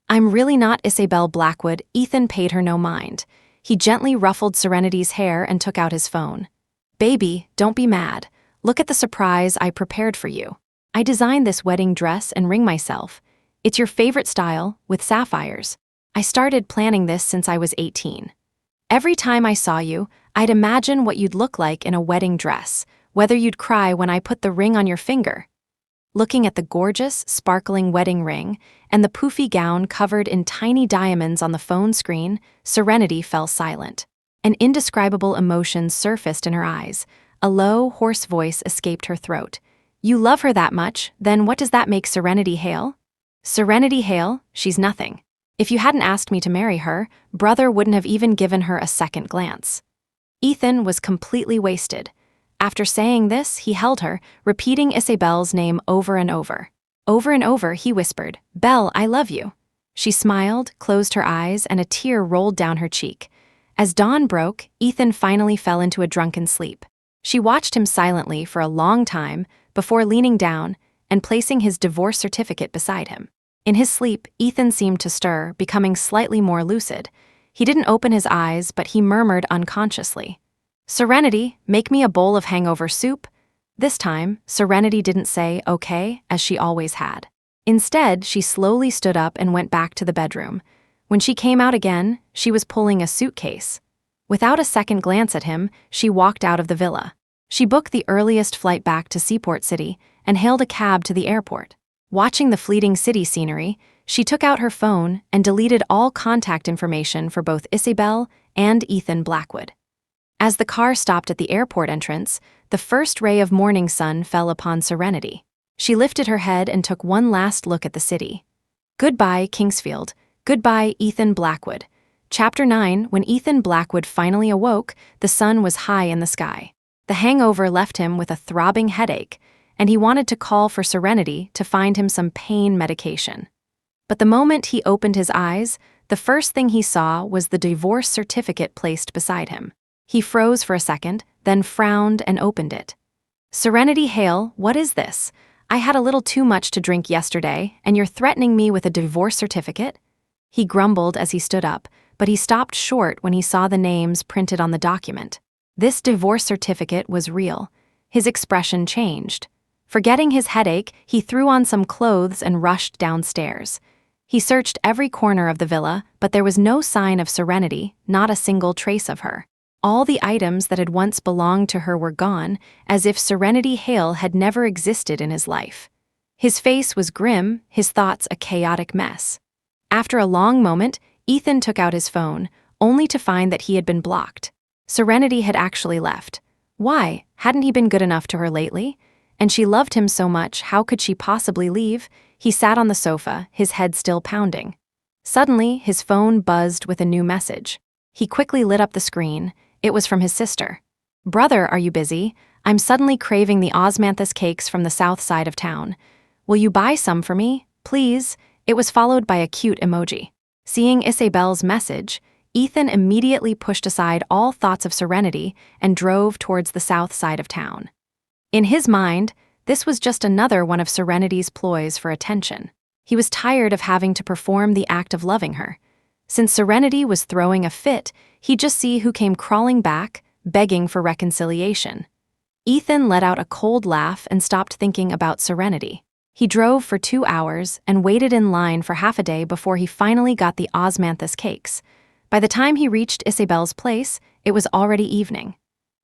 "I'm really not Isabelle Blackwood." Ethan paid her no mind. He gently ruffled Serenity's hair and took out his phone. "Baby, don't be mad. Look at the surprise I prepared for you. I designed this wedding dress and ring myself. It's your favorite style, with sapphires. I started planning this since I was 18. Every time I saw you, I'd imagine what you'd look like in a wedding dress, whether you'd cry when I put the ring on your finger." Looking at the gorgeous, sparkling wedding ring and the poofy gown covered in tiny diamonds on the phone screen, Serenity fell silent. An indescribable emotion surfaced in her eyes. A low, hoarse voice escaped her throat. "You love her that much, then what does that make Serenity Hale?" "Serenity Hale? She's nothing. If you hadn't asked me to marry her, brother wouldn't have even given her a second glance." Ethan was completely wasted. After saying this, he held her, repeating Isabelle's name over and over. Over and over, he whispered, "Belle, I love you." She smiled, closed her eyes, and a tear rolled down her cheek. As dawn broke, Ethan finally fell into a drunken sleep. She watched him silently for a long time before leaning down and placing his divorce certificate beside him. In his sleep, Ethan seemed to stir, becoming slightly more lucid. He didn't open his eyes, but he murmured unconsciously, "Serenity, make me a bowl of hangover soup." This time, Serenity didn't say okay, as she always had. Instead, she slowly stood up and went back to the bedroom. When she came out again, she was pulling a suitcase. Without a second glance at him, she walked out of the villa. She booked the earliest flight back to Seaport City and hailed a cab to the airport. Watching the fleeting city scenery, she took out her phone and deleted all contact information for both Isabelle and Ethan Blackwood. As the car stopped at the airport entrance, the first ray of morning sun fell upon Serenity. She lifted her head and took one last look at the city. Goodbye, Kingsfield. Goodbye, Ethan Blackwood. Chapter 9. When Ethan Blackwood finally awoke, the sun was high in the sky. The hangover left him with a throbbing headache, and he wanted to call for Serenity to find him some pain medication. But the moment he opened his eyes, the first thing he saw was the divorce certificate placed beside him. He froze for a second, then frowned and opened it. "Serenity Hale, what is this? I had a little too much to drink yesterday, and you're threatening me with a divorce certificate?" He grumbled as he stood up, but he stopped short when he saw the names printed on the document. This divorce certificate was real. His expression changed. Forgetting his headache, he threw on some clothes and rushed downstairs. He searched every corner of the villa, but there was no sign of Serenity, not a single trace of her. All the items that had once belonged to her were gone, as if Serenity Hale had never existed in his life. His face was grim, his thoughts a chaotic mess. After a long moment, Ethan took out his phone, only to find that he had been blocked. Serenity had actually left. Why? Hadn't he been good enough to her lately? And she loved him so much, how could she possibly leave? He sat on the sofa, his head still pounding. Suddenly, his phone buzzed with a new message. He quickly lit up the screen. It was from his sister. "Brother, are you busy? I'm suddenly craving the osmanthus cakes from the south side of town. Will you buy some for me? Please?" It was followed by a cute emoji. Seeing Isabelle's message, Ethan immediately pushed aside all thoughts of Serenity and drove towards the south side of town. In his mind, this was just another one of Serenity's ploys for attention. He was tired of having to perform the act of loving her. Since Serenity was throwing a fit, he'd just see who came crawling back, begging for reconciliation. Ethan let out a cold laugh and stopped thinking about Serenity. He drove for 2 hours and waited in line for half a day before he finally got the osmanthus cakes. By the time he reached Isabelle's place, it was already evening.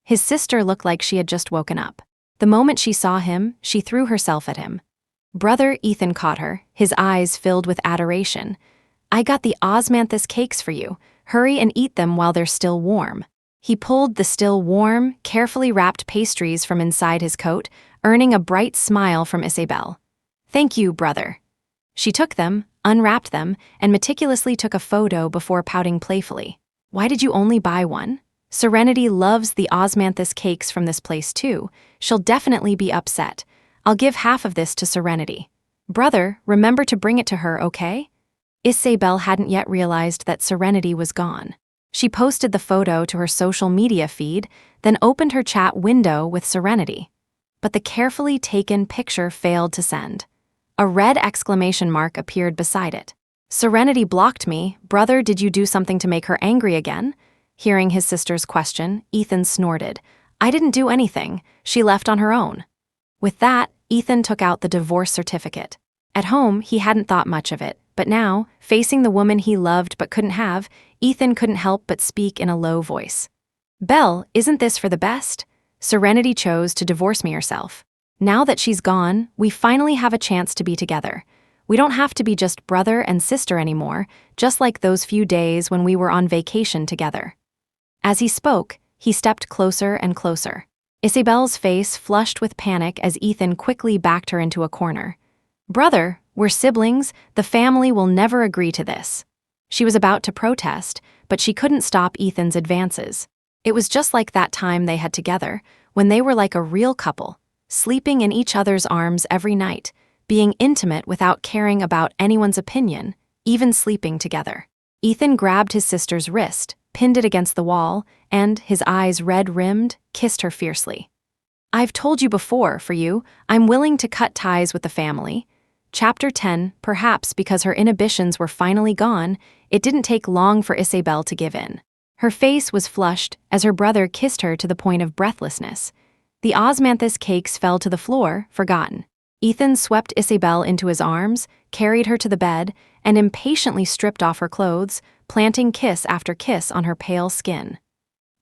His sister looked like she had just woken up. The moment she saw him, she threw herself at him. Brother Ethan caught her, his eyes filled with adoration. "I got the osmanthus cakes for you. Hurry and eat them while they're still warm." He pulled the still warm, carefully wrapped pastries from inside his coat, earning a bright smile from Isabelle. "Thank you, brother." She took them, unwrapped them, and meticulously took a photo before pouting playfully. "Why did you only buy one? Serenity loves the osmanthus cakes from this place too. She'll definitely be upset. I'll give half of this to Serenity. Brother, remember to bring it to her, okay?" Isabelle hadn't yet realized that Serenity was gone. She posted the photo to her social media feed, then opened her chat window with Serenity. But the carefully taken picture failed to send. A red exclamation mark appeared beside it. "Serenity blocked me. Brother, did you do something to make her angry again?" Hearing his sister's question, Ethan snorted. "I didn't do anything. She left on her own." With that, Ethan took out the divorce certificate. At home, he hadn't thought much of it, but now, facing the woman he loved but couldn't have, Ethan couldn't help but speak in a low voice. "Belle, isn't this for the best? Serenity chose to divorce me herself. Now that she's gone, we finally have a chance to be together. We don't have to be just brother and sister anymore, just like those few days when we were on vacation together." As he spoke, he stepped closer and closer. Isabelle's face flushed with panic as Ethan quickly backed her into a corner. "Brother, we're siblings. The family will never agree to this." She was about to protest, but she couldn't stop Ethan's advances. It was just like that time they had together, when they were like a real couple, sleeping in each other's arms every night, being intimate without caring about anyone's opinion, even sleeping together. Ethan grabbed his sister's wrist, pinned it against the wall, and, his eyes red-rimmed, kissed her fiercely. "I've told you before, for you, I'm willing to cut ties with the family." Chapter 10, perhaps because her inhibitions were finally gone, it didn't take long for Isabelle to give in. Her face was flushed as her brother kissed her to the point of breathlessness. The osmanthus cakes fell to the floor, forgotten. Ethan swept Isabelle into his arms, carried her to the bed, and impatiently stripped off her clothes, planting kiss after kiss on her pale skin.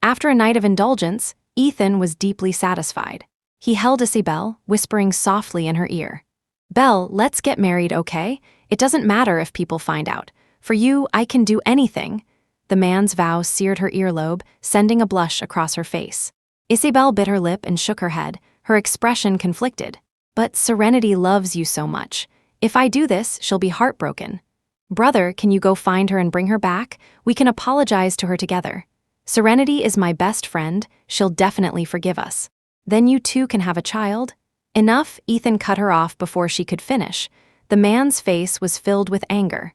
After a night of indulgence, Ethan was deeply satisfied. He held Isabelle, whispering softly in her ear. "Belle, let's get married, okay? It doesn't matter if people find out. For you, I can do anything." The man's vow seared her earlobe, sending a blush across her face. Isabelle bit her lip and shook her head, her expression conflicted. "But Serenity loves you so much. If I do this, she'll be heartbroken." "Brother, can you go find her and bring her back? We can apologize to her together. Serenity is my best friend. She'll definitely forgive us. Then you two can have a child." Enough, Ethan cut her off before she could finish. The man's face was filled with anger.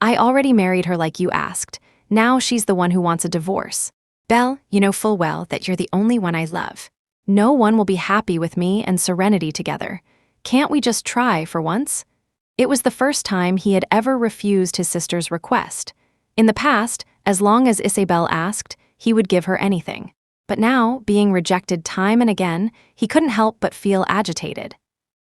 "I already married her like you asked. Now she's the one who wants a divorce. Belle, you know full well that you're the only one I love. No one will be happy with me and Serenity together. Can't we just try for once?" It was the first time he had ever refused his sister's request. In the past, as long as Isabelle asked, he would give her anything. But now, being rejected time and again, he couldn't help but feel agitated.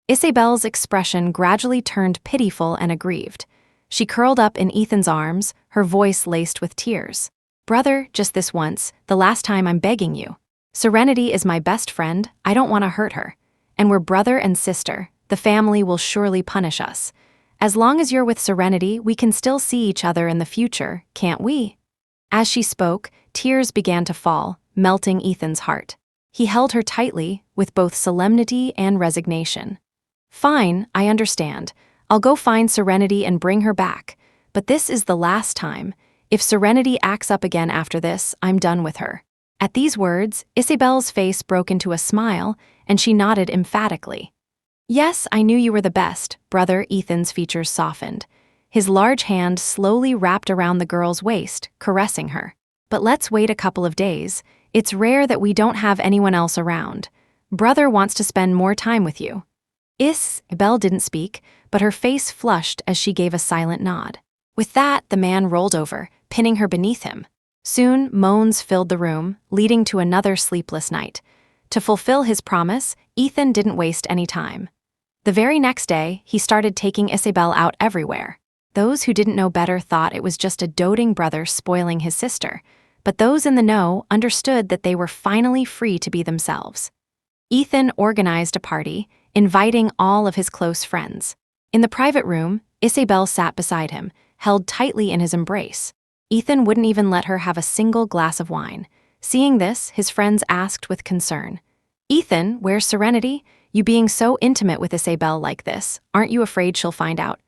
Isabelle's expression gradually turned pitiful and aggrieved. She curled up in Ethan's arms, her voice laced with tears. "Brother, just this once, the last time I'm begging you. Serenity is my best friend, I don't want to hurt her. And we're brother and sister, the family will surely punish us. As long as you're with Serenity, we can still see each other in the future, can't we?" As she spoke, tears began to fall, melting Ethan's heart. He held her tightly, with both solemnity and resignation. "Fine, I understand. I'll go find Serenity and bring her back. But this is the last time. If Serenity acts up again after this, I'm done with her." At these words, Isabelle's face broke into a smile, and she nodded emphatically. "Yes, I knew you were the best," brother Ethan's features softened. His large hand slowly wrapped around the girl's waist, caressing her. "But let's wait a couple of days. It's rare that we don't have anyone else around. Brother wants to spend more time with you." Isabel didn't speak, but her face flushed as she gave a silent nod. With that, the man rolled over, pinning her beneath him. Soon, moans filled the room, leading to another sleepless night. To fulfill his promise, Ethan didn't waste any time. The very next day, he started taking Isabelle out everywhere. Those who didn't know better thought it was just a doting brother spoiling his sister, but those in the know understood that they were finally free to be themselves. Ethan organized a party, inviting all of his close friends. In the private room, Isabelle sat beside him, held tightly in his embrace. Ethan wouldn't even let her have a single glass of wine. Seeing this, his friends asked with concern, "Ethan, where's Serenity? You being so intimate with Isabelle like this, aren't you afraid she'll find out?"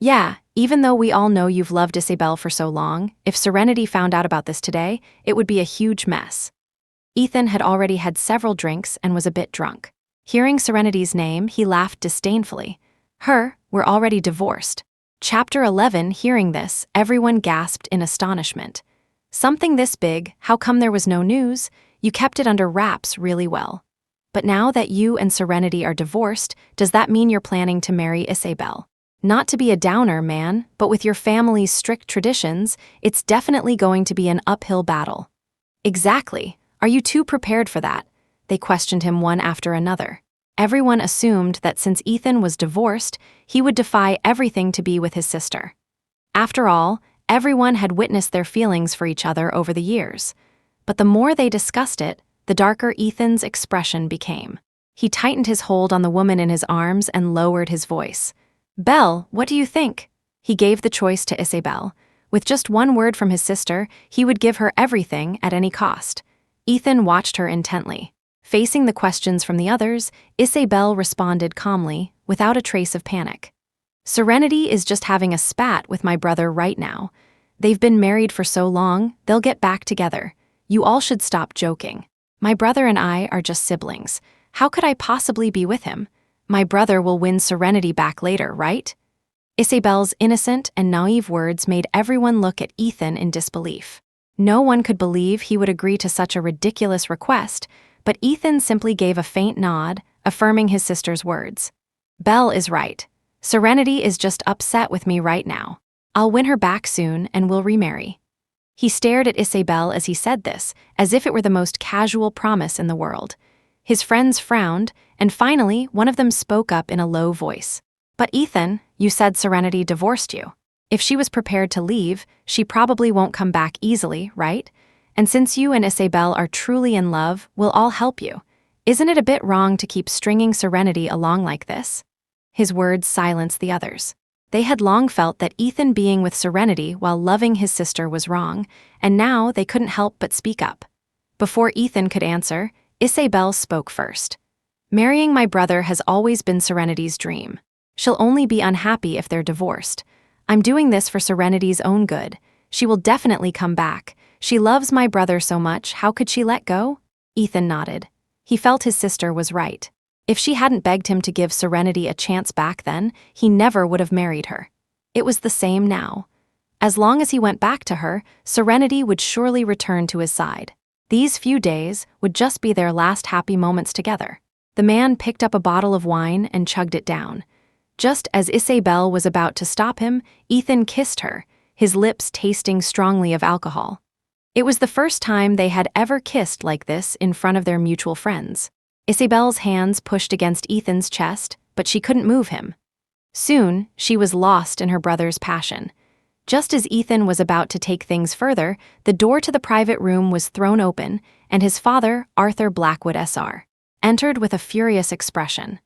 "Yeah, even though we all know you've loved Isabelle for so long, if Serenity found out about this today, it would be a huge mess." Ethan had already had several drinks and was a bit drunk. Hearing Serenity's name, he laughed disdainfully. We're already divorced." Chapter 11. Hearing this, everyone gasped in astonishment. "Something this big, how come there was no news? You kept it under wraps really well. But now that you and Serenity are divorced, does that mean you're planning to marry Isabelle? Not to be a downer, man, but with your family's strict traditions, it's definitely going to be an uphill battle." "Exactly. Are you too prepared for that?" They questioned him one after another. Everyone assumed that since Ethan was divorced, he would defy everything to be with his sister. After all, everyone had witnessed their feelings for each other over the years. But the more they discussed it, the darker Ethan's expression became. He tightened his hold on the woman in his arms and lowered his voice. "Belle, what do you think?" He gave the choice to Isabelle. With just one word from his sister, he would give her everything at any cost. Ethan watched her intently. Facing the questions from the others, Isabelle responded calmly, without a trace of panic. "Serenity is just having a spat with my brother right now. They've been married for so long, they'll get back together. You all should stop joking. My brother and I are just siblings. How could I possibly be with him? My brother will win Serenity back later, right?" Isabelle's innocent and naive words made everyone look at Ethan in disbelief. No one could believe he would agree to such a ridiculous request, but Ethan simply gave a faint nod, affirming his sister's words. "Belle is right. Serenity is just upset with me right now. I'll win her back soon and we'll remarry." He stared at Isabelle as he said this, as if it were the most casual promise in the world. His friends frowned, and finally one of them spoke up in a low voice. "But Ethan, you said Serenity divorced you. If she was prepared to leave, she probably won't come back easily, right? And since you and Isabelle are truly in love, we'll all help you. Isn't it a bit wrong to keep stringing Serenity along like this?" His words silenced the others. They had long felt that Ethan being with Serenity while loving his sister was wrong, and now they couldn't help but speak up. Before Ethan could answer, Isabelle spoke first. "Marrying my brother has always been Serenity's dream. She'll only be unhappy if they're divorced. I'm doing this for Serenity's own good. She will definitely come back. She loves my brother so much, how could she let go?" Ethan nodded. He felt his sister was right. If she hadn't begged him to give Serenity a chance back then, he never would have married her. It was the same now. As long as he went back to her, Serenity would surely return to his side. These few days would just be their last happy moments together. The man picked up a bottle of wine and chugged it down. Just as Isabelle was about to stop him, Ethan kissed her, his lips tasting strongly of alcohol. It was the first time they had ever kissed like this in front of their mutual friends. Isabelle's hands pushed against Ethan's chest, but she couldn't move him. Soon, she was lost in her brother's passion. Just as Ethan was about to take things further, the door to the private room was thrown open, and his father, Arthur Blackwood Sr., entered with a furious expression.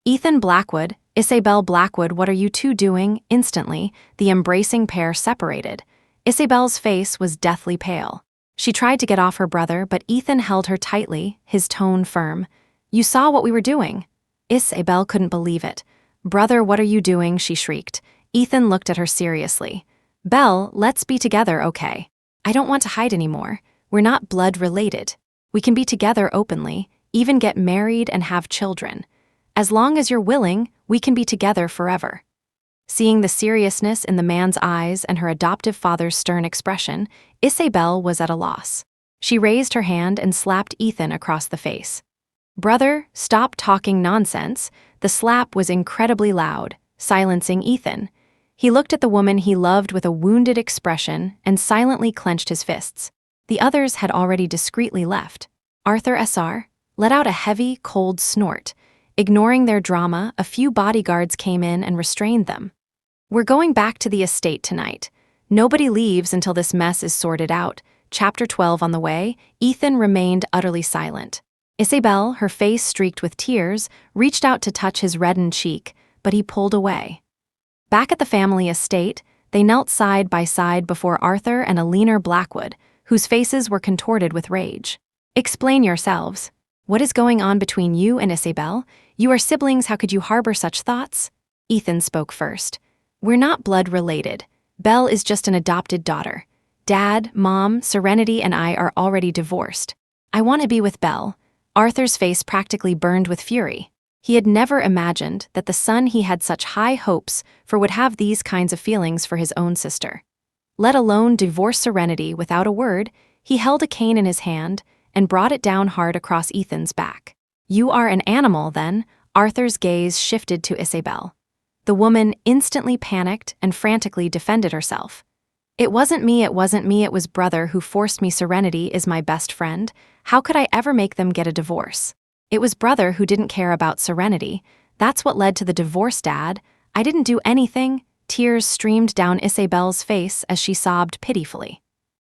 "Ethan Blackwood, Isabelle Blackwood, what are you two doing?" Instantly, the embracing pair separated. Isabelle's face was deathly pale. She tried to get off her brother, but Ethan held her tightly, his tone firm. "You saw what we were doing." Isabelle couldn't believe it. "Brother, what are you doing?" she shrieked. Ethan looked at her seriously. "Belle, let's be together, okay? I don't want to hide anymore. We're not blood related. We can be together openly, even get married and have children. As long as you're willing, we can be together forever." Seeing the seriousness in the man's eyes and her adoptive father's stern expression, Isabelle was at a loss. She raised her hand and slapped Ethan across the face. "Brother, stop talking nonsense." The slap was incredibly loud, silencing Ethan. He looked at the woman he loved with a wounded expression and silently clenched his fists. The others had already discreetly left. Arthur SR let out a heavy, cold snort. Ignoring their drama, a few bodyguards came in and restrained them. "We're going back to the estate tonight. Nobody leaves until this mess is sorted out." Chapter 12 on the way, Ethan remained utterly silent. Isabelle, her face streaked with tears, reached out to touch his reddened cheek, but he pulled away. Back at the family estate, they knelt side by side before Arthur and a leaner Blackwood, whose faces were contorted with rage. "Explain yourselves. What is going on between you and Isabelle? You are siblings, how could you harbor such thoughts?" Ethan spoke first. "We're not blood related. Belle is just an adopted daughter. Dad, Mom, Serenity, and I are already divorced. I want to be with Belle." Arthur's face practically burned with fury. He had never imagined that the son he had such high hopes for would have these kinds of feelings for his own sister. Let alone divorce Serenity without a word, he held a cane in his hand and brought it down hard across Ethan's back. "You are an animal, then." Arthur's gaze shifted to Isabelle. The woman instantly panicked and frantically defended herself. It wasn't me, it was brother who forced me. Serenity is my best friend. How could I ever make them get a divorce? It was brother who didn't care about Serenity. That's what led to the divorce, Dad. I didn't do anything." Tears streamed down Isabelle's face as she sobbed pitifully.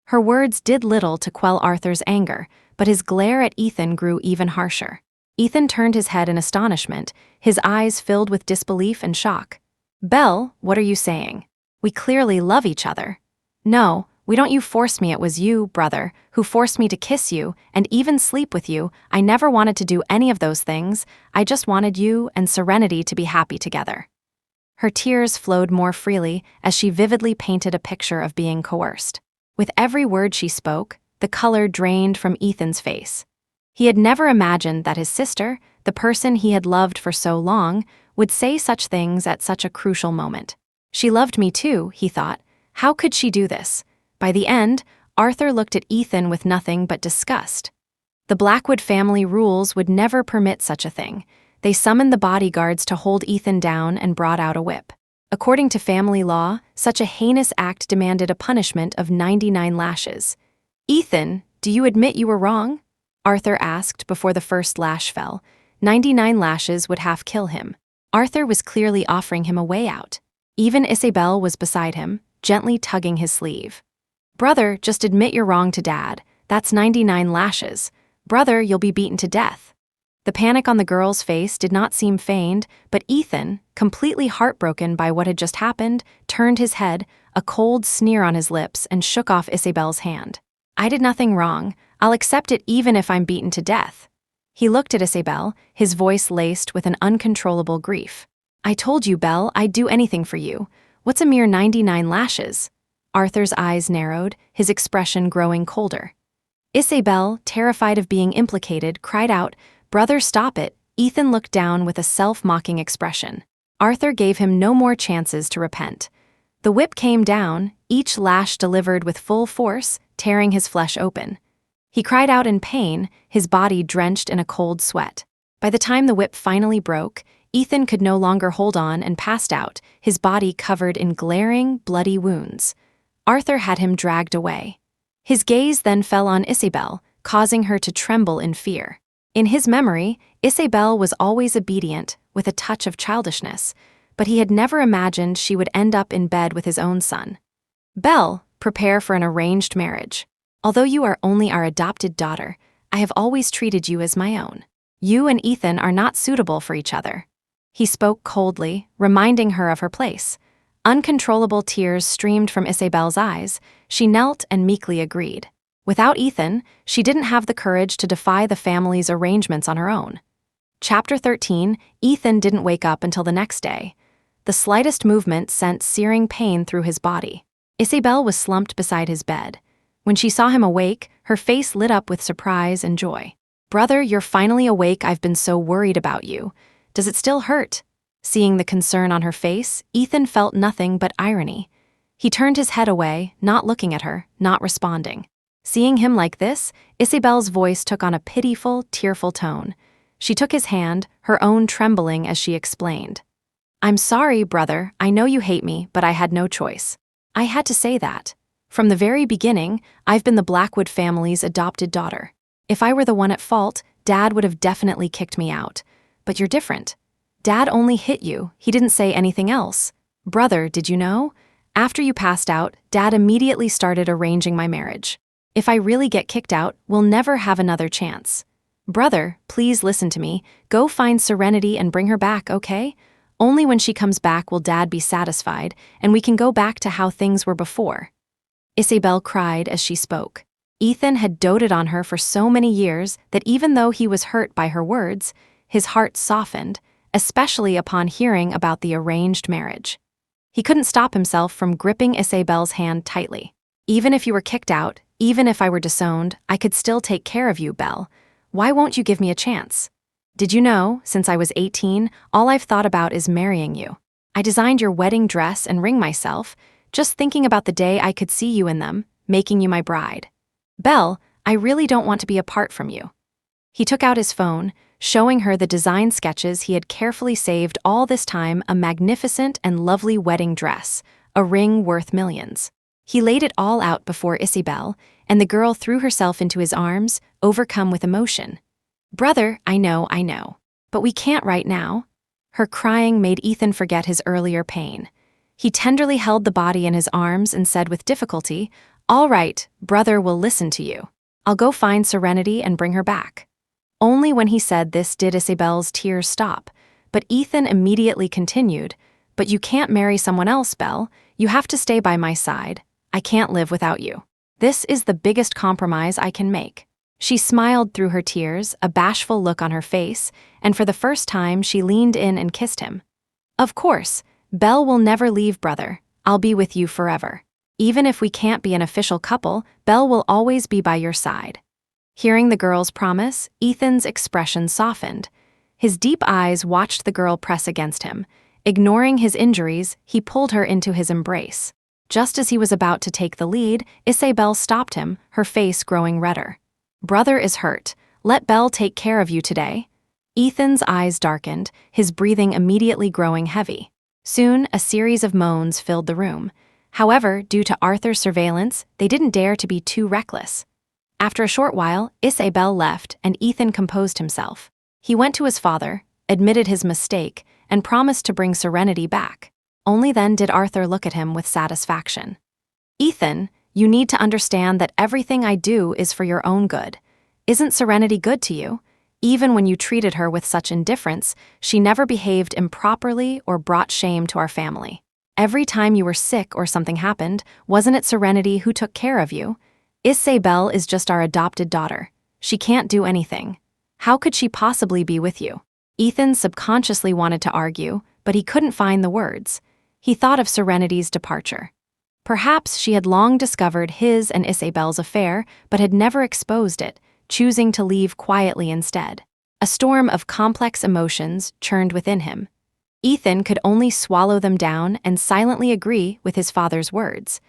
Her words did little to quell Arthur's anger, but his glare at Ethan grew even harsher. Ethan turned his head in astonishment, his eyes filled with disbelief and shock. "Belle, what are you saying? We clearly love each other." "No, we don't. You forced me. It was you, brother, who forced me to kiss you and even sleep with you. I never wanted to do any of those things. I just wanted you and Serenity to be happy together." Her tears flowed more freely as she vividly painted a picture of being coerced. With every word she spoke, the color drained from Ethan's face. He had never imagined that his sister, the person he had loved for so long, would say such things at such a crucial moment. "She loved me too," he thought. How could she do this? By the end, Arthur looked at Ethan with nothing but disgust. The Blackwood family rules would never permit such a thing. They summoned the bodyguards to hold Ethan down and brought out a whip. According to family law, such a heinous act demanded a punishment of 99 lashes. "Ethan, do you admit you were wrong?" Arthur asked before the first lash fell. 99 lashes would half kill him. Arthur was clearly offering him a way out. Even Isabelle was beside him, gently tugging his sleeve. "Brother, just admit you're wrong to Dad. That's 99 lashes. Brother, you'll be beaten to death." The panic on the girl's face did not seem feigned, but Ethan, completely heartbroken by what had just happened, turned his head, a cold sneer on his lips, and shook off Isabelle's hand. "I did nothing wrong. I'll accept it even if I'm beaten to death." He looked at Isabelle, his voice laced with an uncontrollable grief. "I told you, Belle, I'd do anything for you. What's a mere 99 lashes?" Arthur's eyes narrowed, his expression growing colder. Isabelle, terrified of being implicated, cried out, "Brother, stop it." Ethan looked down with a self-mocking expression. Arthur gave him no more chances to repent. The whip came down, each lash delivered with full force, tearing his flesh open. He cried out in pain, his body drenched in a cold sweat. By the time the whip finally broke, Ethan could no longer hold on and passed out, his body covered in glaring, bloody wounds. Arthur had him dragged away. His gaze then fell on Isabelle, causing her to tremble in fear. In his memory, Isabelle was always obedient, with a touch of childishness, but he had never imagined she would end up in bed with his own son. "Belle, prepare for an arranged marriage. Although you are only our adopted daughter, I have always treated you as my own. You and Ethan are not suitable for each other." He spoke coldly, reminding her of her place. Uncontrollable tears streamed from Isabelle's eyes. She knelt and meekly agreed. Without Ethan, she didn't have the courage to defy the family's arrangements on her own. Chapter 13, Ethan didn't wake up until the next day. The slightest movement sent searing pain through his body. Isabelle was slumped beside his bed. When she saw him awake, her face lit up with surprise and joy. "Brother, you're finally awake. I've been so worried about you. Does it still hurt?" Seeing the concern on her face, Ethan felt nothing but irony. He turned his head away, not looking at her, not responding. Seeing him like this, Isabel's voice took on a pitiful, tearful tone. She took his hand, her own trembling as she explained. "I'm sorry, brother, I know you hate me, but I had no choice. I had to say that. From the very beginning, I've been the Blackwood family's adopted daughter. If I were the one at fault, Dad would have definitely kicked me out. But you're different. Dad only hit you, he didn't say anything else. Brother, did you know? After you passed out, Dad immediately started arranging my marriage. If I really get kicked out, we'll never have another chance. Brother, please listen to me. Go find Serenity and bring her back, okay? Only when she comes back will Dad be satisfied, and we can go back to how things were before." Isabel cried as she spoke. Ethan had doted on her for so many years that even though he was hurt by her words, his heart softened, especially upon hearing about the arranged marriage. He couldn't stop himself from gripping Isabel's hand tightly. "Even if you were kicked out, even if I were disowned, I could still take care of you, Belle. Why won't you give me a chance? Did you know, since I was 18, all I've thought about is marrying you. I designed your wedding dress and ring myself, just thinking about the day I could see you in them, making you my bride. Belle, I really don't want to be apart from you." He took out his phone, showing her the design sketches he had carefully saved all this time, a magnificent and lovely wedding dress, a ring worth millions. He laid it all out before Isabel, and the girl threw herself into his arms, overcome with emotion. "Brother, I know, but we can't right now." Her crying made Ethan forget his earlier pain. He tenderly held the body in his arms and said with difficulty, "All right, brother will listen to you. I'll go find Serenity and bring her back." Only when he said this did Isabel's tears stop, but Ethan immediately continued, "But you can't marry someone else, Belle. You have to stay by my side. I can't live without you. This is the biggest compromise I can make." She smiled through her tears, a bashful look on her face, and for the first time she leaned in and kissed him. "Of course, Belle will never leave, brother. I'll be with you forever. Even if we can't be an official couple, Belle will always be by your side." Hearing the girl's promise, Ethan's expression softened. His deep eyes watched the girl press against him. Ignoring his injuries, he pulled her into his embrace. Just as he was about to take the lead, Isabel stopped him, her face growing redder. "Brother is hurt. Let Belle take care of you today." Ethan's eyes darkened, his breathing immediately growing heavy. Soon, a series of moans filled the room. However, due to Arthur's surveillance, they didn't dare to be too reckless. After a short while, Isabel left and Ethan composed himself. He went to his father, admitted his mistake, and promised to bring Serenity back. Only then did Arthur look at him with satisfaction. "Ethan, you need to understand that everything I do is for your own good. Isn't Serenity good to you? Even when you treated her with such indifference, she never behaved improperly or brought shame to our family. Every time you were sick or something happened, wasn't it Serenity who took care of you? Isabelle is just our adopted daughter. She can't do anything. How could she possibly be with you?" Ethan subconsciously wanted to argue, but he couldn't find the words. He thought of Serenity's departure. Perhaps she had long discovered his and Isabel's affair, but had never exposed it, choosing to leave quietly instead. A storm of complex emotions churned within him. Ethan could only swallow them down and silently agree with his father's words.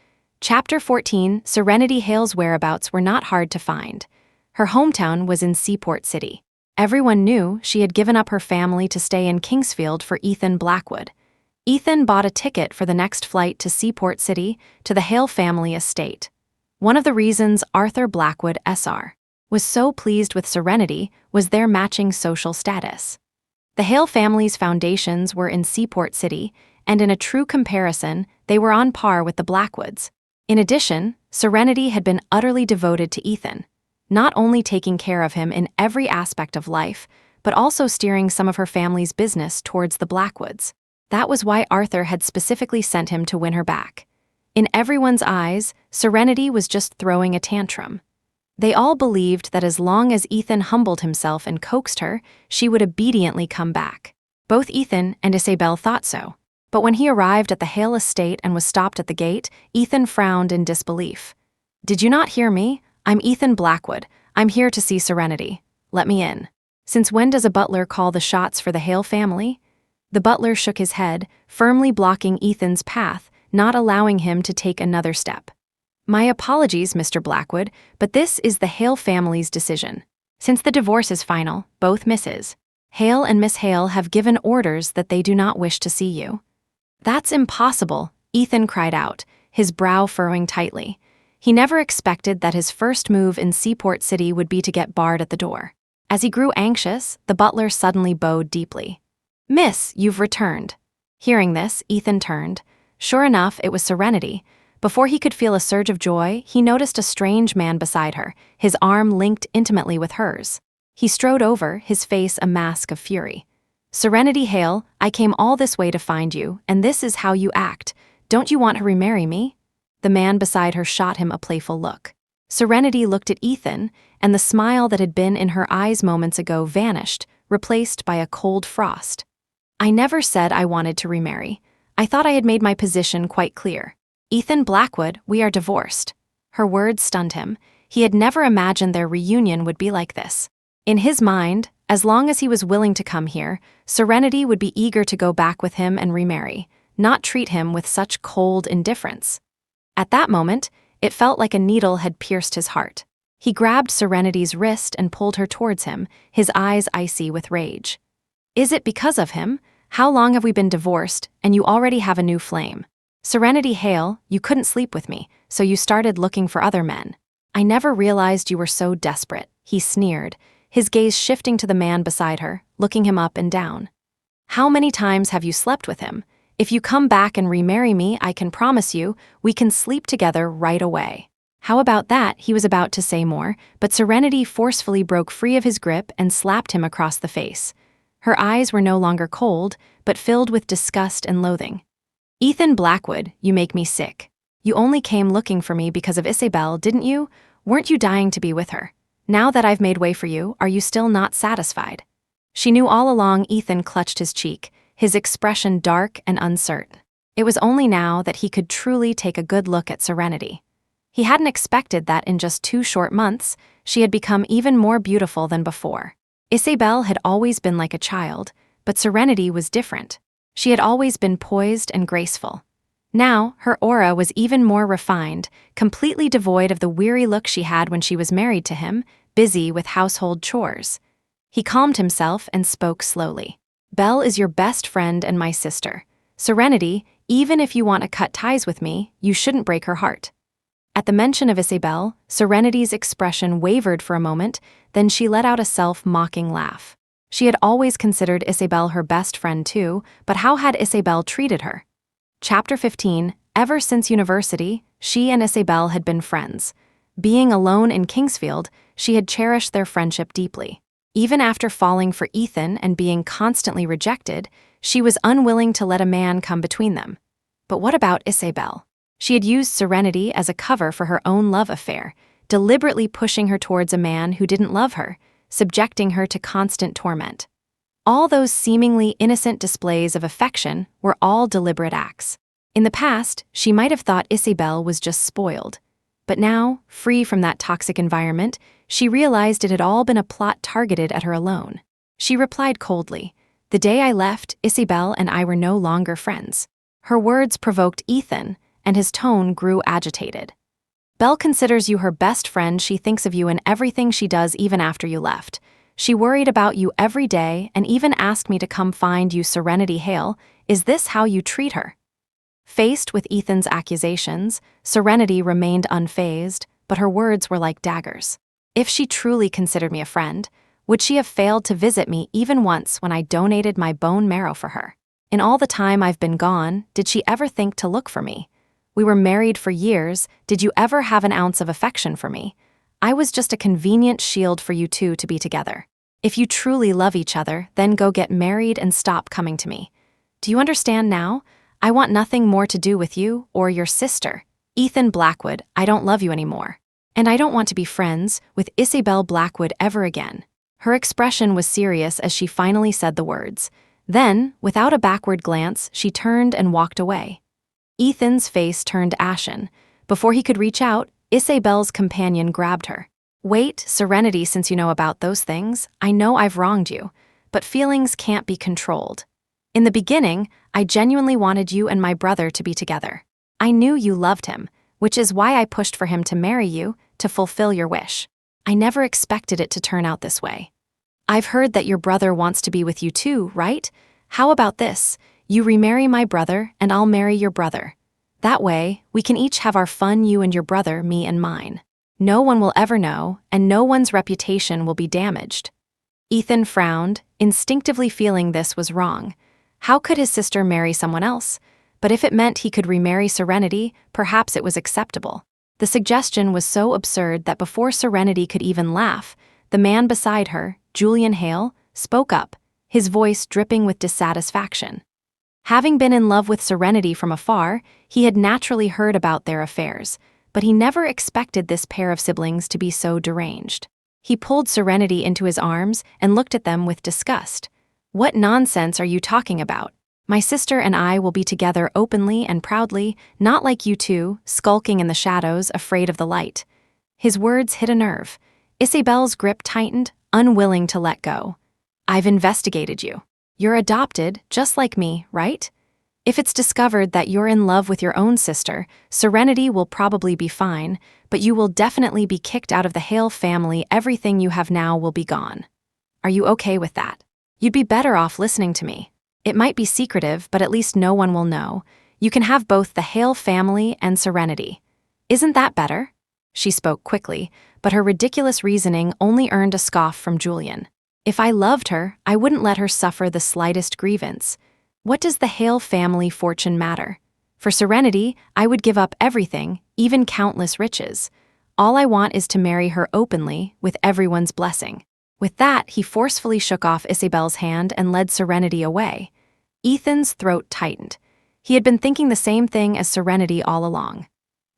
Chapter 14, Serenity Hale's whereabouts were not hard to find. Her hometown was in Seaport City. Everyone knew she had given up her family to stay in Kingsfield for Ethan Blackwood. Ethan bought a ticket for the next flight to Seaport City to the Hale family estate. One of the reasons Arthur Blackwood Sr. was so pleased with Serenity was their matching social status. The Hale family's foundations were in Seaport City, and in a true comparison, they were on par with the Blackwoods. In addition, Serenity had been utterly devoted to Ethan, not only taking care of him in every aspect of life, but also steering some of her family's business towards the Blackwoods. That was why Arthur had specifically sent him to win her back. In everyone's eyes, Serenity was just throwing a tantrum. They all believed that as long as Ethan humbled himself and coaxed her, she would obediently come back. Both Ethan and Isabel thought so. But when he arrived at the Hale estate and was stopped at the gate, Ethan frowned in disbelief. "Did you not hear me? I'm Ethan Blackwood. I'm here to see Serenity. Let me in. Since when does a butler call the shots for the Hale family?" The butler shook his head, firmly blocking Ethan's path, not allowing him to take another step. My apologies, Mr. Blackwood, but this is the Hale family's decision. Since the divorce is final, both Mrs. Hale and Miss Hale have given orders that they do not wish to see you. That's impossible, Ethan cried out, his brow furrowing tightly. He never expected that his first move in Seaport City would be to get barred at the door. As he grew anxious, the butler suddenly bowed deeply. Miss, you've returned. Hearing this, Ethan turned. Sure enough, it was Serenity. Before he could feel a surge of joy, he noticed a strange man beside her, his arm linked intimately with hers. He strode over, his face a mask of fury. Serenity Hale, I came all this way to find you, and this is how you act. Don't you want to remarry me? The man beside her shot him a playful look. Serenity looked at Ethan, and the smile that had been in her eyes moments ago vanished, replaced by a cold frost. I never said I wanted to remarry. I thought I had made my position quite clear. Ethan Blackwood, we are divorced. Her words stunned him. He had never imagined their reunion would be like this. In his mind, as long as he was willing to come here, Serenity would be eager to go back with him and remarry, not treat him with such cold indifference. At that moment, it felt like a needle had pierced his heart. He grabbed Serenity's wrist and pulled her towards him, his eyes icy with rage. Is it because of him? How long have we been divorced, and you already have a new flame? Serenity Hale, you couldn't sleep with me, so you started looking for other men. I never realized you were so desperate, he sneered, his gaze shifting to the man beside her, looking him up and down. How many times have you slept with him? If you come back and remarry me, I can promise you, we can sleep together right away. How about that? He was about to say more, but Serenity forcefully broke free of his grip and slapped him across the face. Her eyes were no longer cold, but filled with disgust and loathing. Ethan Blackwood, you make me sick. You only came looking for me because of Isabel, didn't you? Weren't you dying to be with her? Now that I've made way for you, are you still not satisfied? She knew all along. Ethan clutched his cheek, his expression dark and uncertain. It was only now that he could truly take a good look at Serenity. He hadn't expected that in just 2 short months, she had become even more beautiful than before. Isabelle had always been like a child, but Serenity was different. She had always been poised and graceful. Now, her aura was even more refined, completely devoid of the weary look she had when she was married to him, busy with household chores. He calmed himself and spoke slowly. Belle is your best friend and my sister. Serenity, even if you want to cut ties with me, you shouldn't break her heart. At the mention of Isabel, Serenity's expression wavered for a moment, then she let out a self-mocking laugh. She had always considered Isabel her best friend too, but how had Isabel treated her? Chapter 15. Ever since university, she and Isabel had been friends. Being alone in Kingsfield, she had cherished their friendship deeply. Even after falling for Ethan and being constantly rejected, she was unwilling to let a man come between them. But what about Isabel? She had used Serenity as a cover for her own love affair, deliberately pushing her towards a man who didn't love her, subjecting her to constant torment. All those seemingly innocent displays of affection were all deliberate acts. In the past, she might have thought Isabel was just spoiled. But now, free from that toxic environment, she realized it had all been a plot targeted at her alone. She replied coldly, "The day I left, Isabel and I were no longer friends." Her words provoked Ethan, and his tone grew agitated. Belle considers you her best friend. She thinks of you in everything she does even after you left. She worried about you every day and even asked me to come find you. Serenity Hale, is this how you treat her? Faced with Ethan's accusations, Serenity remained unfazed, but her words were like daggers. If she truly considered me a friend, would she have failed to visit me even once when I donated my bone marrow for her? In all the time I've been gone, did she ever think to look for me? We were married for years. Did you ever have an ounce of affection for me? I was just a convenient shield for you two to be together. If you truly love each other, then go get married and stop coming to me. Do you understand now? I want nothing more to do with you or your sister. Ethan Blackwood, I don't love you anymore. And I don't want to be friends with Isabel Blackwood ever again. Her expression was serious as she finally said the words. Then, without a backward glance, she turned and walked away. Ethan's face turned ashen. Before he could reach out, Isabel's companion grabbed her. Wait, Serenity, since you know about those things, I know I've wronged you, but feelings can't be controlled. In the beginning, I genuinely wanted you and my brother to be together. I knew you loved him, which is why I pushed for him to marry you, to fulfill your wish. I never expected it to turn out this way. I've heard that your brother wants to be with you too, right? How about this? You remarry my brother and I'll marry your brother. That way, we can each have our fun, you and your brother, me and mine. No one will ever know, and no one's reputation will be damaged. Ethan frowned, instinctively feeling this was wrong. How could his sister marry someone else? But if it meant he could remarry Serenity, perhaps it was acceptable. The suggestion was so absurd that before Serenity could even laugh, the man beside her, Julian Hale, spoke up, his voice dripping with dissatisfaction. Having been in love with Serenity from afar, he had naturally heard about their affairs, but he never expected this pair of siblings to be so deranged. He pulled Serenity into his arms and looked at them with disgust. What nonsense are you talking about? My sister and I will be together openly and proudly, not like you two, skulking in the shadows, afraid of the light. His words hit a nerve. Isabelle's grip tightened, unwilling to let go. I've investigated you. You're adopted, just like me, right? If it's discovered that you're in love with your own sister, Serenity will probably be fine, but you will definitely be kicked out of the Hale family. Everything you have now will be gone. Are you okay with that? You'd be better off listening to me. It might be secretive, but at least no one will know. You can have both the Hale family and Serenity. Isn't that better? She spoke quickly, but her ridiculous reasoning only earned a scoff from Julian. If I loved her, I wouldn't let her suffer the slightest grievance. What does the Hale family fortune matter? For Serenity, I would give up everything, even countless riches. All I want is to marry her openly, with everyone's blessing. With that, he forcefully shook off Isabelle's hand and led Serenity away. Ethan's throat tightened. He had been thinking the same thing as Serenity all along.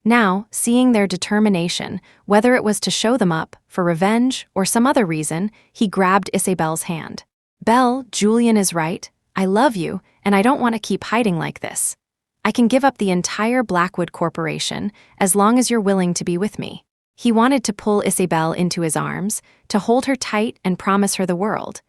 Now, seeing their determination, whether it was to show them up, for revenge, or some other reason, he grabbed Isabelle's hand. Belle, Julian is right. I love you, and I don't want to keep hiding like this. I can give up the entire Blackwood Corporation, as long as you're willing to be with me. He wanted to pull Isabelle into his arms, to hold her tight and promise her the world.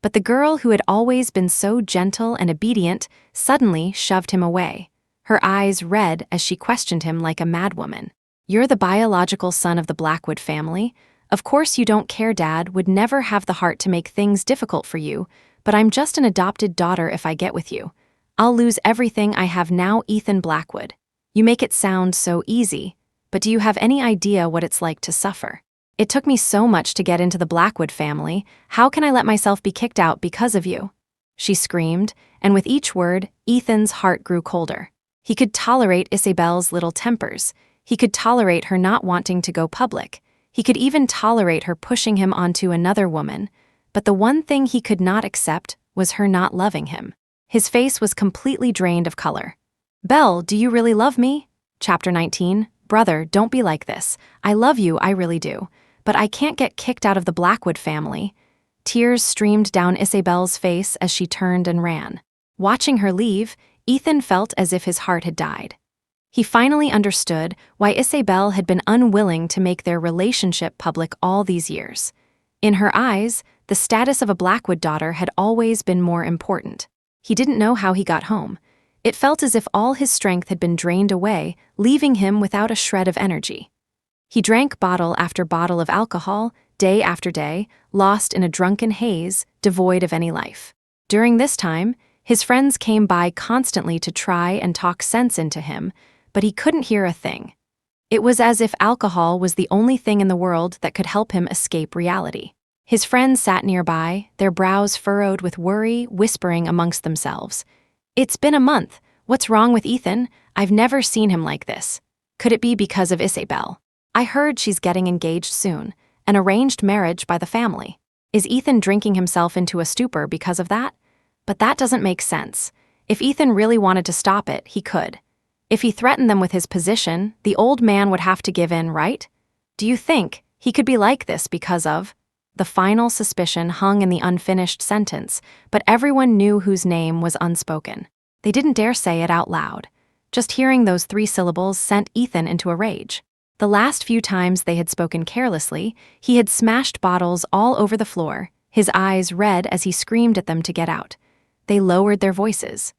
But the girl who had always been so gentle and obedient suddenly shoved him away. Her eyes red as she questioned him like a madwoman. You're the biological son of the Blackwood family. Of course you don't care. Dad would never have the heart to make things difficult for you, but I'm just an adopted daughter. If I get with you, I'll lose everything I have now. Ethan Blackwood. You make it sound so easy, but do you have any idea what it's like to suffer? It took me so much to get into the Blackwood family. How can I let myself be kicked out because of you? She screamed, and with each word, Ethan's heart grew colder. He could tolerate Isabelle's little tempers. He could tolerate her not wanting to go public. He could even tolerate her pushing him onto another woman. But the one thing he could not accept was her not loving him. His face was completely drained of color. Belle, do you really love me? Chapter 19. Brother, don't be like this. I love you, I really do. But I can't get kicked out of the Blackwood family. Tears streamed down Isabelle's face as she turned and ran. Watching her leave, Ethan felt as if his heart had died. He finally understood why Isabelle had been unwilling to make their relationship public all these years. In her eyes, the status of a Blackwood daughter had always been more important. He didn't know how he got home. It felt as if all his strength had been drained away, leaving him without a shred of energy. He drank bottle after bottle of alcohol, day after day, lost in a drunken haze, devoid of any life. During this time, his friends came by constantly to try and talk sense into him, but he couldn't hear a thing. It was as if alcohol was the only thing in the world that could help him escape reality. His friends sat nearby, their brows furrowed with worry, whispering amongst themselves. It's been a month. What's wrong with Ethan? I've never seen him like this. Could it be because of Isabelle? I heard she's getting engaged soon, an arranged marriage by the family. Is Ethan drinking himself into a stupor because of that? But that doesn't make sense. If Ethan really wanted to stop it, he could. If he threatened them with his position, the old man would have to give in, right? Do you think he could be like this because of? The final suspicion hung in the unfinished sentence, but everyone knew whose name was unspoken. They didn't dare say it out loud. Just hearing those 3 syllables sent Ethan into a rage. The last few times they had spoken carelessly, he had smashed bottles all over the floor, his eyes red as he screamed at them to get out. They lowered their voices.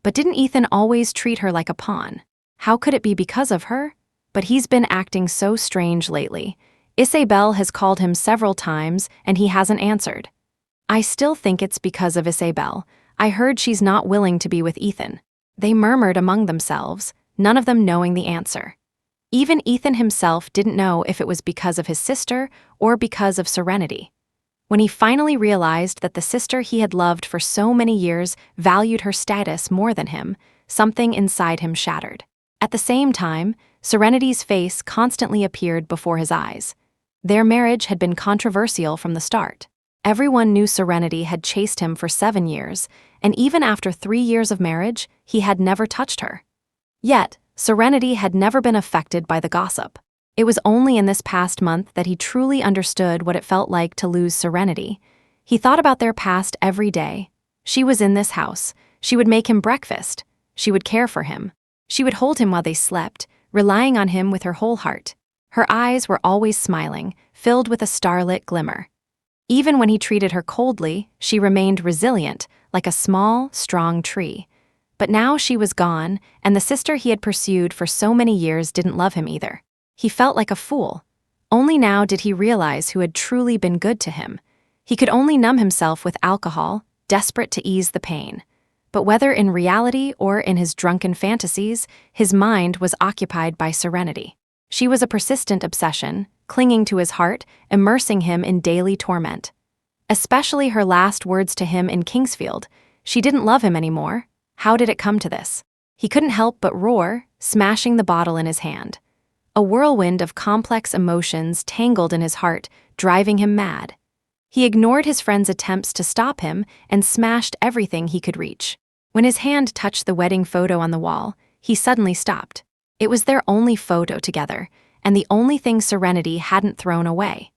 But didn't Ethan always treat her like a pawn? How could it be because of her? But he's been acting so strange lately. Isabelle has called him several times and he hasn't answered. I still think it's because of Isabelle. I heard she's not willing to be with Ethan. They murmured among themselves, none of them knowing the answer. Even Ethan himself didn't know if it was because of his sister or because of Serenity. When he finally realized that the sister he had loved for so many years valued her status more than him, something inside him shattered. At the same time, Serenity's face constantly appeared before his eyes. Their marriage had been controversial from the start. Everyone knew Serenity had chased him for 7 years, and even after 3 years of marriage, he had never touched her. Yet, Serenity had never been affected by the gossip. It was only in this past month that he truly understood what it felt like to lose Serenity. He thought about their past every day. She was in this house. She would make him breakfast. She would care for him. She would hold him while they slept, relying on him with her whole heart. Her eyes were always smiling, filled with a starlit glimmer. Even when he treated her coldly, she remained resilient, like a small, strong tree. But now she was gone, and the sister he had pursued for so many years didn't love him either. He felt like a fool. Only now did he realize who had truly been good to him. He could only numb himself with alcohol, desperate to ease the pain. But whether in reality or in his drunken fantasies, his mind was occupied by Serenity. She was a persistent obsession, clinging to his heart, immersing him in daily torment. Especially her last words to him in Kingsfield. She didn't love him anymore. How did it come to this? He couldn't help but roar, smashing the bottle in his hand. A whirlwind of complex emotions tangled in his heart, driving him mad. He ignored his friend's attempts to stop him and smashed everything he could reach. When his hand touched the wedding photo on the wall, he suddenly stopped. It was their only photo together, and the only thing Serenity hadn't thrown away.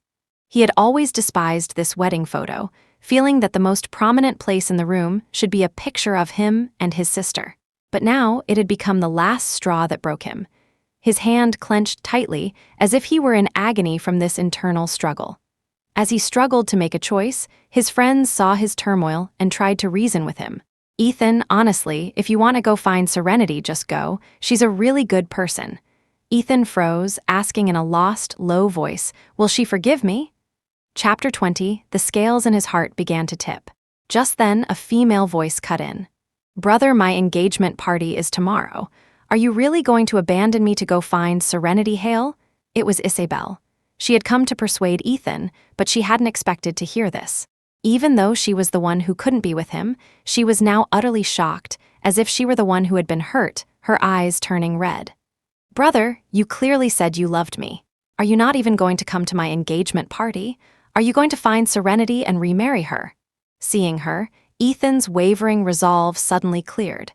He had always despised this wedding photo, feeling that the most prominent place in the room should be a picture of him and his sister. But now it had become the last straw that broke him. His hand clenched tightly, as if he were in agony from this internal struggle. As he struggled to make a choice, his friends saw his turmoil and tried to reason with him. Ethan, honestly, if you want to go find Serenity, just go. She's a really good person. Ethan froze, asking in a lost, low voice, "Will she forgive me?" Chapter 20, the scales in his heart began to tip. Just then, a female voice cut in. "Brother, my engagement party is tomorrow. Are you really going to abandon me to go find Serenity Hale?" It was Isabel. She had come to persuade Ethan, but she hadn't expected to hear this. Even though she was the one who couldn't be with him, she was now utterly shocked, as if she were the one who had been hurt, her eyes turning red. "Brother, you clearly said you loved me. Are you not even going to come to my engagement party? Are you going to find Serenity and remarry her?" Seeing her, Ethan's wavering resolve suddenly cleared.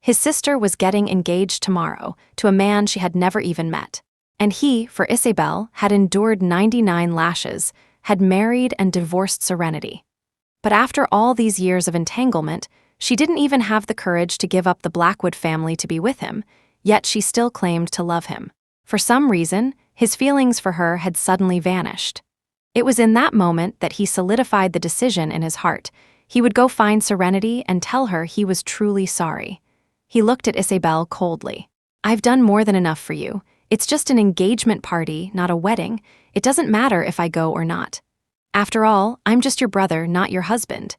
His sister was getting engaged tomorrow to a man she had never even met. And he, for Isabel, had endured 99 lashes, had married and divorced Serenity. But after all these years of entanglement, she didn't even have the courage to give up the Blackwood family to be with him, yet she still claimed to love him. For some reason, his feelings for her had suddenly vanished. It was in that moment that he solidified the decision in his heart. He would go find Serenity and tell her he was truly sorry. He looked at Isabel coldly. "I've done more than enough for you. It's just an engagement party, not a wedding. It doesn't matter if I go or not. After all, I'm just your brother, not your husband."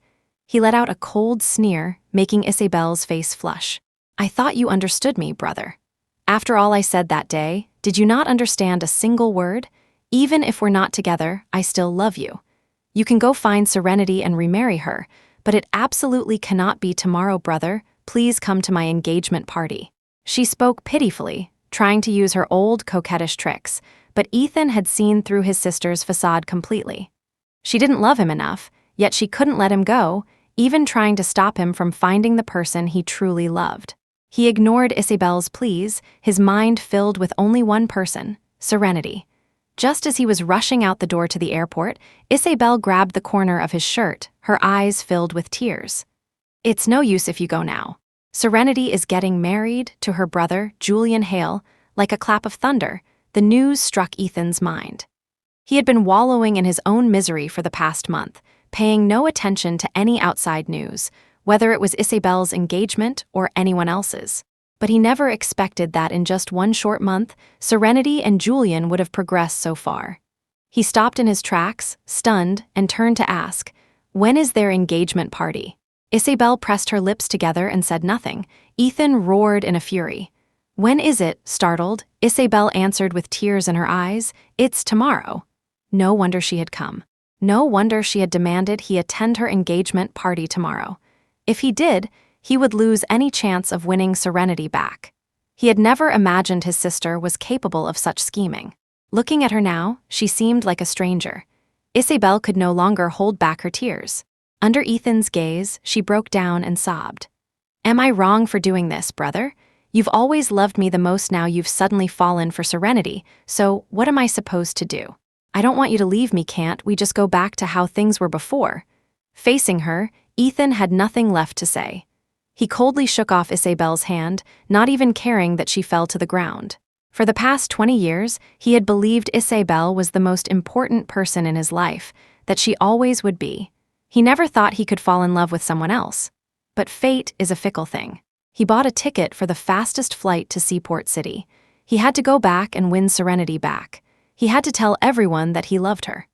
He let out a cold sneer, making Isabel's face flush. "I thought you understood me, brother. After all I said that day, did you not understand a single word? Even if we're not together, I still love you. You can go find Serenity and remarry her, but it absolutely cannot be tomorrow, brother. Please come to my engagement party." She spoke pitifully, trying to use her old coquettish tricks, but Ethan had seen through his sister's facade completely. She didn't love him enough, yet she couldn't let him go, even trying to stop him from finding the person he truly loved. He ignored Isabel's pleas, his mind filled with only one person, Serenity. Just as he was rushing out the door to the airport, Isabel grabbed the corner of his shirt, her eyes filled with tears. "It's no use if you go now. Serenity is getting married to her brother, Julian Hale." Like a clap of thunder, the news struck Ethan's mind. He had been wallowing in his own misery for the past month, paying no attention to any outside news, whether it was Isabel's engagement or anyone else's. But he never expected that in just one short month, Serenity and Julian would have progressed so far. He stopped in his tracks, stunned, and turned to ask, "When is their engagement party?" Isabelle pressed her lips together and said nothing. Ethan roared in a fury. "When is it?" Startled, Isabelle answered with tears in her eyes, "It's tomorrow." No wonder she had come. No wonder she had demanded he attend her engagement party tomorrow. If he did, he would lose any chance of winning Serenity back. He had never imagined his sister was capable of such scheming. Looking at her now, she seemed like a stranger. Isabelle could no longer hold back her tears. Under Ethan's gaze, she broke down and sobbed. "Am I wrong for doing this, brother? You've always loved me the most, now you've suddenly fallen for Serenity, so what am I supposed to do? I don't want you to leave me, can't we just go back to how things were before?" Facing her, Ethan had nothing left to say. He coldly shook off Isabelle's hand, not even caring that she fell to the ground. For the past 20 years, he had believed Isabelle was the most important person in his life, that she always would be. He never thought he could fall in love with someone else. But fate is a fickle thing. He bought a ticket for the fastest flight to Seaport City. He had to go back and win Serenity back. He had to tell everyone that he loved her.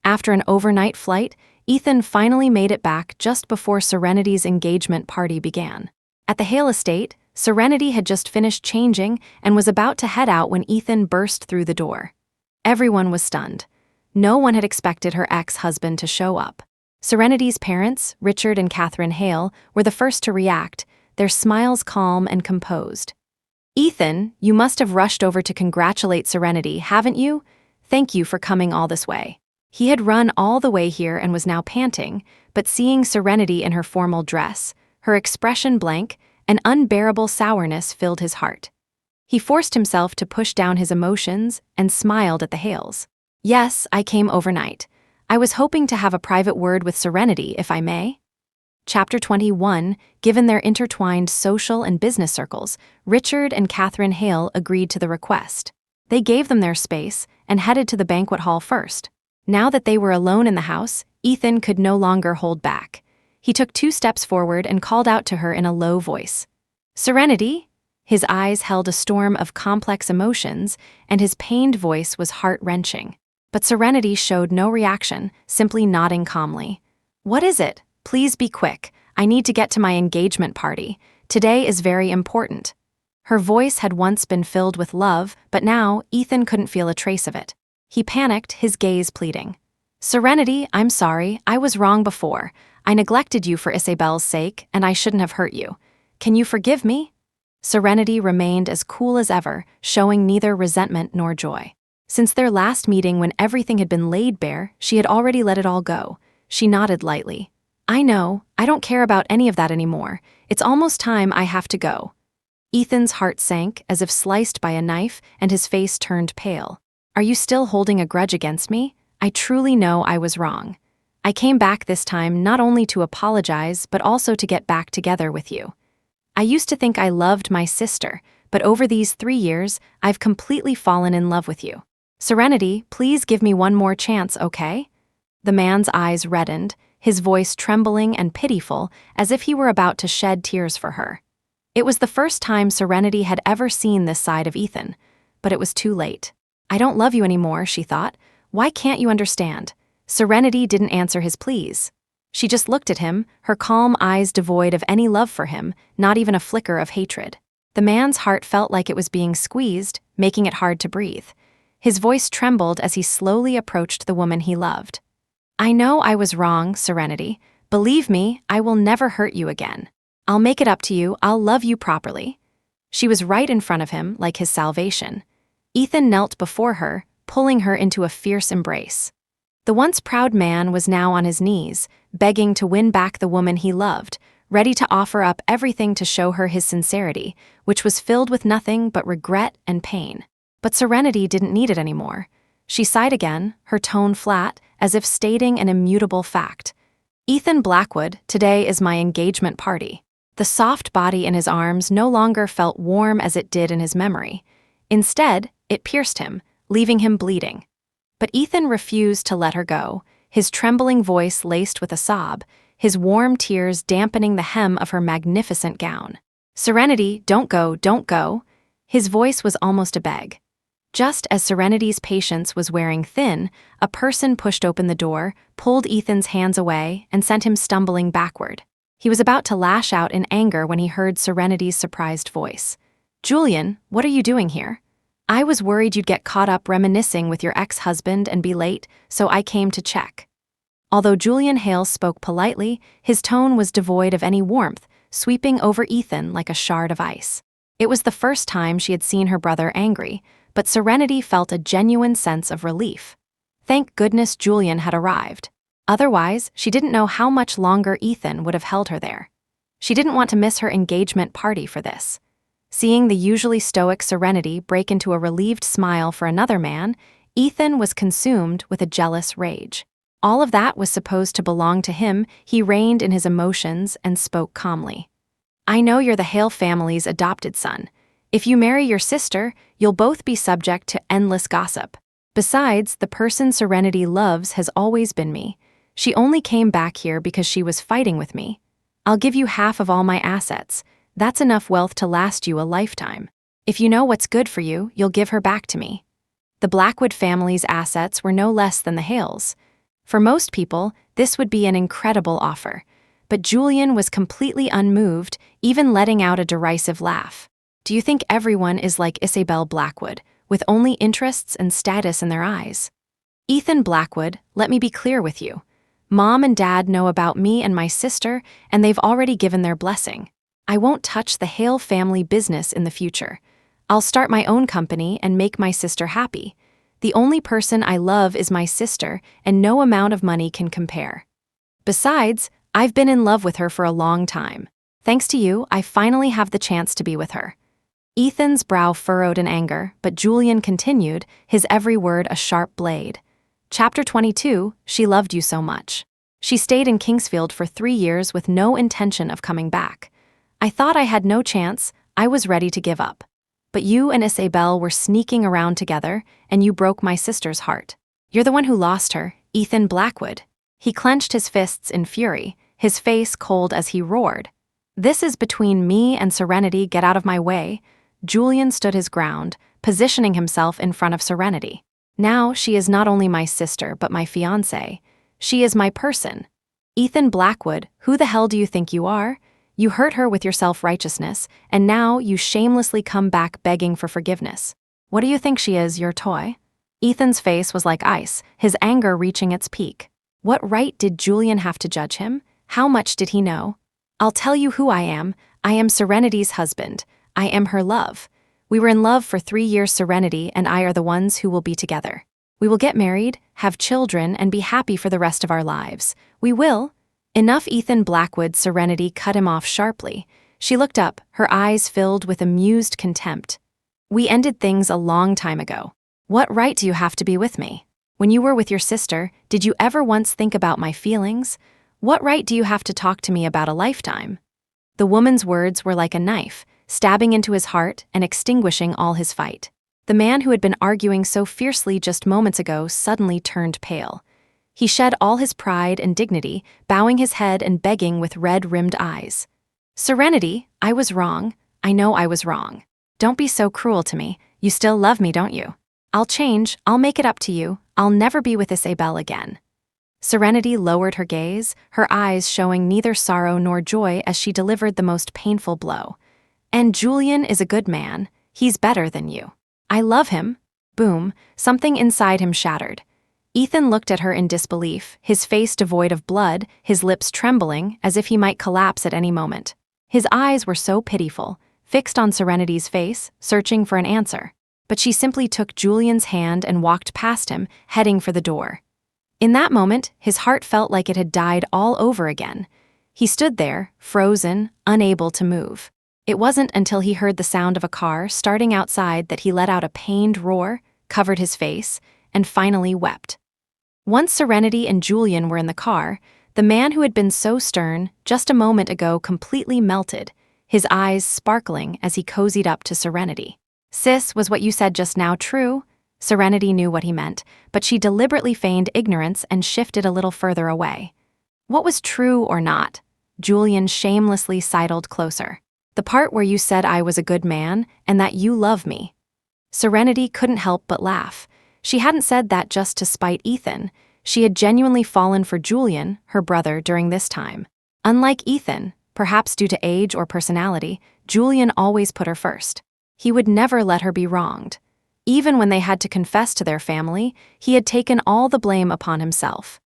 After an overnight flight, Ethan finally made it back just before Serenity's engagement party began. At the Hale estate, Serenity had just finished changing and was about to head out when Ethan burst through the door. Everyone was stunned. No one had expected her ex-husband to show up. Serenity's parents, Richard and Catherine Hale, were the first to react, their smiles calm and composed. "Ethan, you must have rushed over to congratulate Serenity, haven't you? Thank you for coming all this way." He had run all the way here and was now panting, but seeing Serenity in her formal dress, her expression blank, an unbearable sourness filled his heart. He forced himself to push down his emotions and smiled at the Hales. "Yes, I came overnight. I was hoping to have a private word with Serenity, if I may." Chapter 21, given their intertwined social and business circles, Richard and Catherine Hale agreed to the request. They gave them their space and headed to the banquet hall first. Now that they were alone in the house, Ethan could no longer hold back. He took 2 steps forward and called out to her in a low voice. "Serenity?" His eyes held a storm of complex emotions, and his pained voice was heart-wrenching. But Serenity showed no reaction, simply nodding calmly. "What is it? Please be quick. I need to get to my engagement party. Today is very important." Her voice had once been filled with love, but now Ethan couldn't feel a trace of it. He panicked, his gaze pleading. "Serenity, I'm sorry. I was wrong before. I neglected you for Isabelle's sake, and I shouldn't have hurt you. Can you forgive me?" Serenity remained as cool as ever, showing neither resentment nor joy. Since their last meeting, when everything had been laid bare, she had already let it all go. She nodded lightly. "I know. I don't care about any of that anymore. It's almost time I have to go." Ethan's heart sank, as if sliced by a knife, and his face turned pale. "Are you still holding a grudge against me? I truly know I was wrong. I came back this time not only to apologize, but also to get back together with you. I used to think I loved my sister, but over these 3 years, I've completely fallen in love with you. Serenity, please give me one more chance, okay?" The man's eyes reddened, his voice trembling and pitiful, as if he were about to shed tears for her. It was the first time Serenity had ever seen this side of Ethan, but it was too late. "I don't love you anymore," she thought. "Why can't you understand?" Serenity didn't answer his pleas. She just looked at him, her calm eyes devoid of any love for him, not even a flicker of hatred. The man's heart felt like it was being squeezed, making it hard to breathe. His voice trembled as he slowly approached the woman he loved. "I know I was wrong, Serenity. Believe me, I will never hurt you again. I'll make it up to you, I'll love you properly." She was right in front of him, like his salvation. Ethan knelt before her, pulling her into a fierce embrace. The once proud man was now on his knees, begging to win back the woman he loved, ready to offer up everything to show her his sincerity, which was filled with nothing but regret and pain. But Serenity didn't need it anymore. She sighed again, her tone flat, as if stating an immutable fact. "Ethan Blackwood, today is my engagement party." The soft body in his arms no longer felt warm as it did in his memory. Instead, it pierced him, leaving him bleeding. But Ethan refused to let her go, his trembling voice laced with a sob, his warm tears dampening the hem of her magnificent gown. "Serenity, don't go, don't go." His voice was almost a beg. Just as Serenity's patience was wearing thin, a person pushed open the door, pulled Ethan's hands away, and sent him stumbling backward. He was about to lash out in anger when he heard Serenity's surprised voice. "Julian, what are you doing here? I was worried you'd get caught up reminiscing with your ex-husband and be late, so I came to check." Although Julian Hale spoke politely, his tone was devoid of any warmth, sweeping over Ethan like a shard of ice. It was the first time she had seen her brother angry, but Serenity felt a genuine sense of relief. Thank goodness Julian had arrived. Otherwise, she didn't know how much longer Ethan would have held her there. She didn't want to miss her engagement party for this. Seeing the usually stoic Serenity break into a relieved smile for another man, Ethan was consumed with a jealous rage. All of that was supposed to belong to him. He reined in his emotions and spoke calmly. "I know you're the Hale family's adopted son. If you marry your sister, you'll both be subject to endless gossip. Besides, the person Serenity loves has always been me. She only came back here because she was fighting with me. I'll give you half of all my assets. That's enough wealth to last you a lifetime. If you know what's good for you, you'll give her back to me." The Blackwood family's assets were no less than the Hales. For most people, this would be an incredible offer. But Julian was completely unmoved, even letting out a derisive laugh. "Do you think everyone is like Isabelle Blackwood, with only interests and status in their eyes?" "Ethan Blackwood, let me be clear with you. Mom and Dad know about me and my sister, and they've already given their blessing. I won't touch the Hale family business in the future. I'll start my own company and make my sister happy. The only person I love is my sister, and no amount of money can compare. Besides, I've been in love with her for a long time. Thanks to you, I finally have the chance to be with her." Ethan's brow furrowed in anger, but Julian continued, his every word a sharp blade. Chapter 22, She Loved You So Much. "She stayed in Kingsfield for 3 years with no intention of coming back. I thought I had no chance. I was ready to give up. But you and Isabelle were sneaking around together, and you broke my sister's heart. You're the one who lost her, Ethan Blackwood." He clenched his fists in fury, his face cold as he roared. "This is between me and Serenity, get out of my way." Julian stood his ground, positioning himself in front of Serenity. "Now she is not only my sister but my fiancé. She is my person. Ethan Blackwood, who the hell do you think you are? You hurt her with your self-righteousness, and now you shamelessly come back begging for forgiveness. What do you think she is, your toy?" Ethan's face was like ice, his anger reaching its peak. What right did Julian have to judge him? How much did he know? "I'll tell you who I am. I am Serenity's husband. I am her love. We were in love for 3 years. Serenity and I are the ones who will be together. We will get married, have children, and be happy for the rest of our lives. We will." "Enough, Ethan Blackwood." Serenity cut him off sharply. She looked up, her eyes filled with amused contempt. "We ended things a long time ago. What right do you have to be with me? When you were with your sister, did you ever once think about my feelings? What right do you have to talk to me about a lifetime?" The woman's words were like a knife, stabbing into his heart and extinguishing all his fight. The man who had been arguing so fiercely just moments ago suddenly turned pale. He shed all his pride and dignity, bowing his head and begging with red-rimmed eyes. "Serenity, I was wrong. I know I was wrong. Don't be so cruel to me. You still love me, don't you? I'll change. I'll make it up to you. I'll never be with Isabelle again." Serenity lowered her gaze, her eyes showing neither sorrow nor joy as she delivered the most painful blow. "And Julian is a good man. He's better than you. I love him." Boom, something inside him shattered. Ethan looked at her in disbelief, his face devoid of blood, his lips trembling as if he might collapse at any moment. His eyes were so pitiful, fixed on Serenity's face, searching for an answer. But she simply took Julian's hand and walked past him, heading for the door. In that moment, his heart felt like it had died all over again. He stood there, frozen, unable to move. It wasn't until he heard the sound of a car starting outside that he let out a pained roar, covered his face, and finally wept. Once Serenity and Julian were in the car, the man who had been so stern just a moment ago completely melted, his eyes sparkling as he cozied up to Serenity. "Sis, was what you said just now true?" Serenity knew what he meant, but she deliberately feigned ignorance and shifted a little further away. What was true or not? Julian shamelessly sidled closer. The part where you said I was a good man and that you love me. Serenity couldn't help but laugh. She hadn't said that just to spite Ethan. She had genuinely fallen for Julian, her brother, during this time. Unlike Ethan, perhaps due to age or personality, Julian always put her first. He would never let her be wronged. Even when they had to confess to their family, he had taken all the blame upon himself.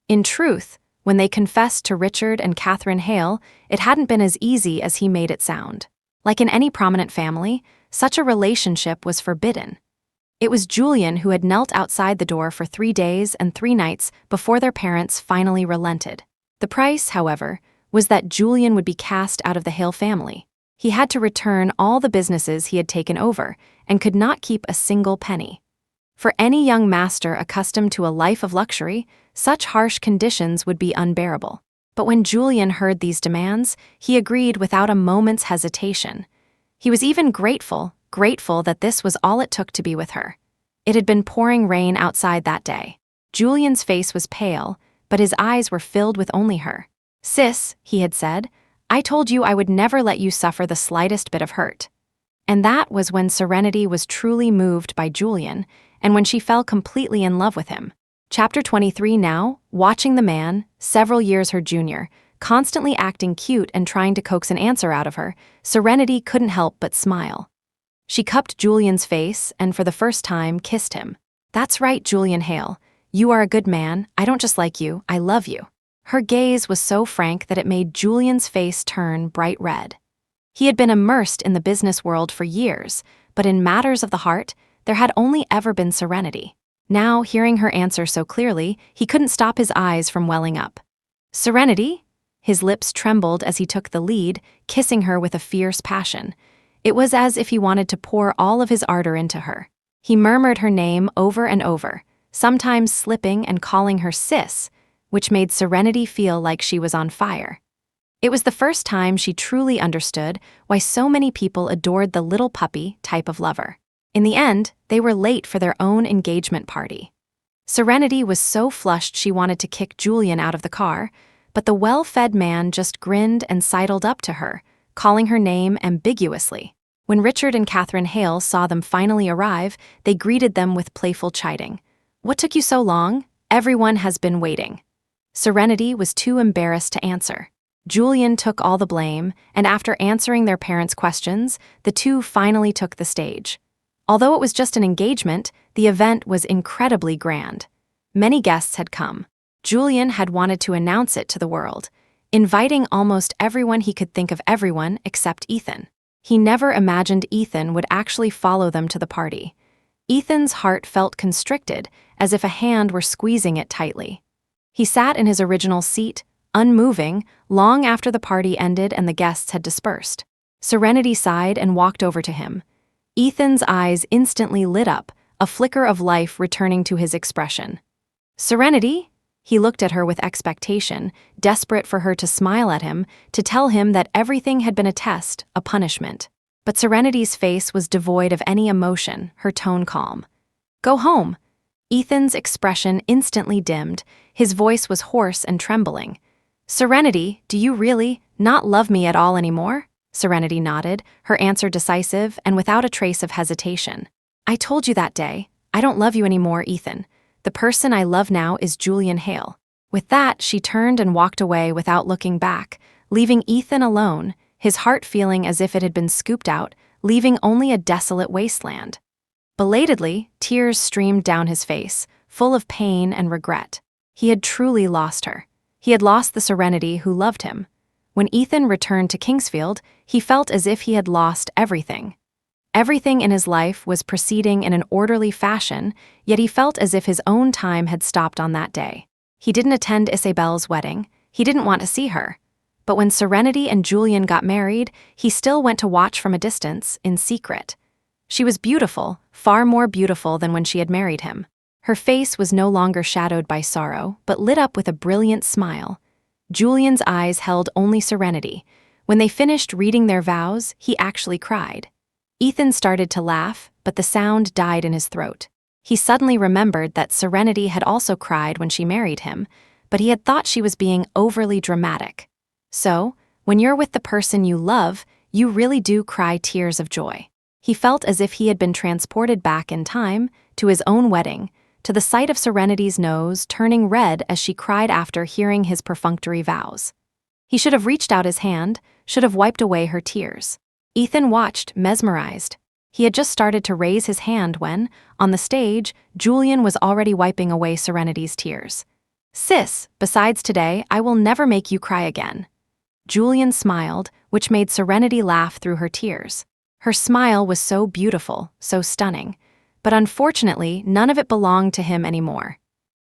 In truth, when they confessed to Richard and Catherine Hale, it hadn't been as easy as he made it sound. Like in any prominent family, such a relationship was forbidden. It was Julian who had knelt outside the door for 3 days and 3 nights before their parents finally relented. The price, however, was that Julian would be cast out of the Hale family. He had to return all the businesses he had taken over and could not keep a single penny. For any young master accustomed to a life of luxury, such harsh conditions would be unbearable. But when Julian heard these demands, he agreed without a moment's hesitation. He was even grateful that this was all it took to be with her. It had been pouring rain outside that day. Julian's face was pale, but his eyes were filled with only her. "Sis," he had said, "I told you I would never let you suffer the slightest bit of hurt." And that was when Serenity was truly moved by Julian, and when she fell completely in love with him. Chapter 23 now, watching the man, several years her junior, constantly acting cute and trying to coax an answer out of her, Serenity couldn't help but smile. She cupped Julian's face and for the first time kissed him. "That's right, Julian Hale. You are a good man. I don't just like you, I love you." Her gaze was so frank that it made Julian's face turn bright red. He had been immersed in the business world for years, but in matters of the heart, there had only ever been Serenity. Now, hearing her answer so clearly, he couldn't stop his eyes from welling up. "Serenity?" His lips trembled as he took the lead, kissing her with a fierce passion. It was as if he wanted to pour all of his ardor into her. He murmured her name over and over, sometimes slipping and calling her sis, which made Serenity feel like she was on fire. It was the first time she truly understood why so many people adored the little puppy type of lover. In the end, they were late for their own engagement party. Serenity was so flushed she wanted to kick Julian out of the car, but the well-fed man just grinned and sidled up to her, calling her name ambiguously. When Richard and Catherine Hale saw them finally arrive, they greeted them with playful chiding. "What took you so long? Everyone has been waiting." Serenity was too embarrassed to answer. Julian took all the blame, and after answering their parents' questions, the two finally took the stage. Although it was just an engagement, the event was incredibly grand. Many guests had come. Julian had wanted to announce it to the world, inviting almost everyone he could think of, everyone except Ethan. He never imagined Ethan would actually follow them to the party. Ethan's heart felt constricted, as if a hand were squeezing it tightly. He sat in his original seat, unmoving, long after the party ended and the guests had dispersed. Serenity sighed and walked over to him. Ethan's eyes instantly lit up, a flicker of life returning to his expression. "Serenity?" He looked at her with expectation, desperate for her to smile at him, to tell him that everything had been a test, a punishment. But Serenity's face was devoid of any emotion, her tone calm. "Go home." Ethan's expression instantly dimmed, his voice was hoarse and trembling. "Serenity, do you really not love me at all anymore?" Serenity nodded, her answer decisive and without a trace of hesitation. "I told you that day, I don't love you anymore, Ethan. The person I love now is Julian Hale." With that, she turned and walked away without looking back, leaving Ethan alone, his heart feeling as if it had been scooped out, leaving only a desolate wasteland. Belatedly, tears streamed down his face, full of pain and regret. He had truly lost her. He had lost the Serenity who loved him. When Ethan returned to Kingsfield, he felt as if he had lost everything. Everything in his life was proceeding in an orderly fashion, yet he felt as if his own time had stopped on that day. He didn't attend Isabelle's wedding. He didn't want to see her. But when Serenity and Julian got married, he still went to watch from a distance, in secret. She was beautiful, far more beautiful than when she had married him. Her face was no longer shadowed by sorrow, but lit up with a brilliant smile. Julian's eyes held only Serenity. When they finished reading their vows, he actually cried. Ethan started to laugh, but the sound died in his throat. He suddenly remembered that Serenity had also cried when she married him, but he had thought she was being overly dramatic. So, when you're with the person you love, you really do cry tears of joy. He felt as if he had been transported back in time to his own wedding, to the sight of Serenity's nose turning red as she cried after hearing his perfunctory vows. He should have reached out his hand, should have wiped away her tears. Ethan watched, mesmerized. He had just started to raise his hand when, on the stage, Julian was already wiping away Serenity's tears. "Sis, besides today, I will never make you cry again." Julian smiled, which made Serenity laugh through her tears. Her smile was so beautiful, so stunning, but unfortunately, none of it belonged to him anymore.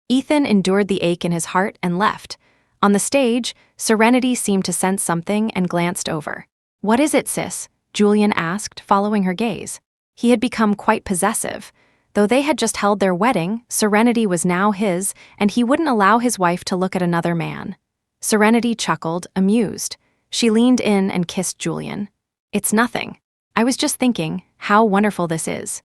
Ethan endured the ache in his heart and left. On the stage, Serenity seemed to sense something and glanced over. "What is it, sis?" Julian asked, following her gaze. He had become quite possessive. Though they had just held their wedding, Serenity was now his, and he wouldn't allow his wife to look at another man. Serenity chuckled, amused. She leaned in and kissed Julian. "It's nothing. I was just thinking how wonderful this is."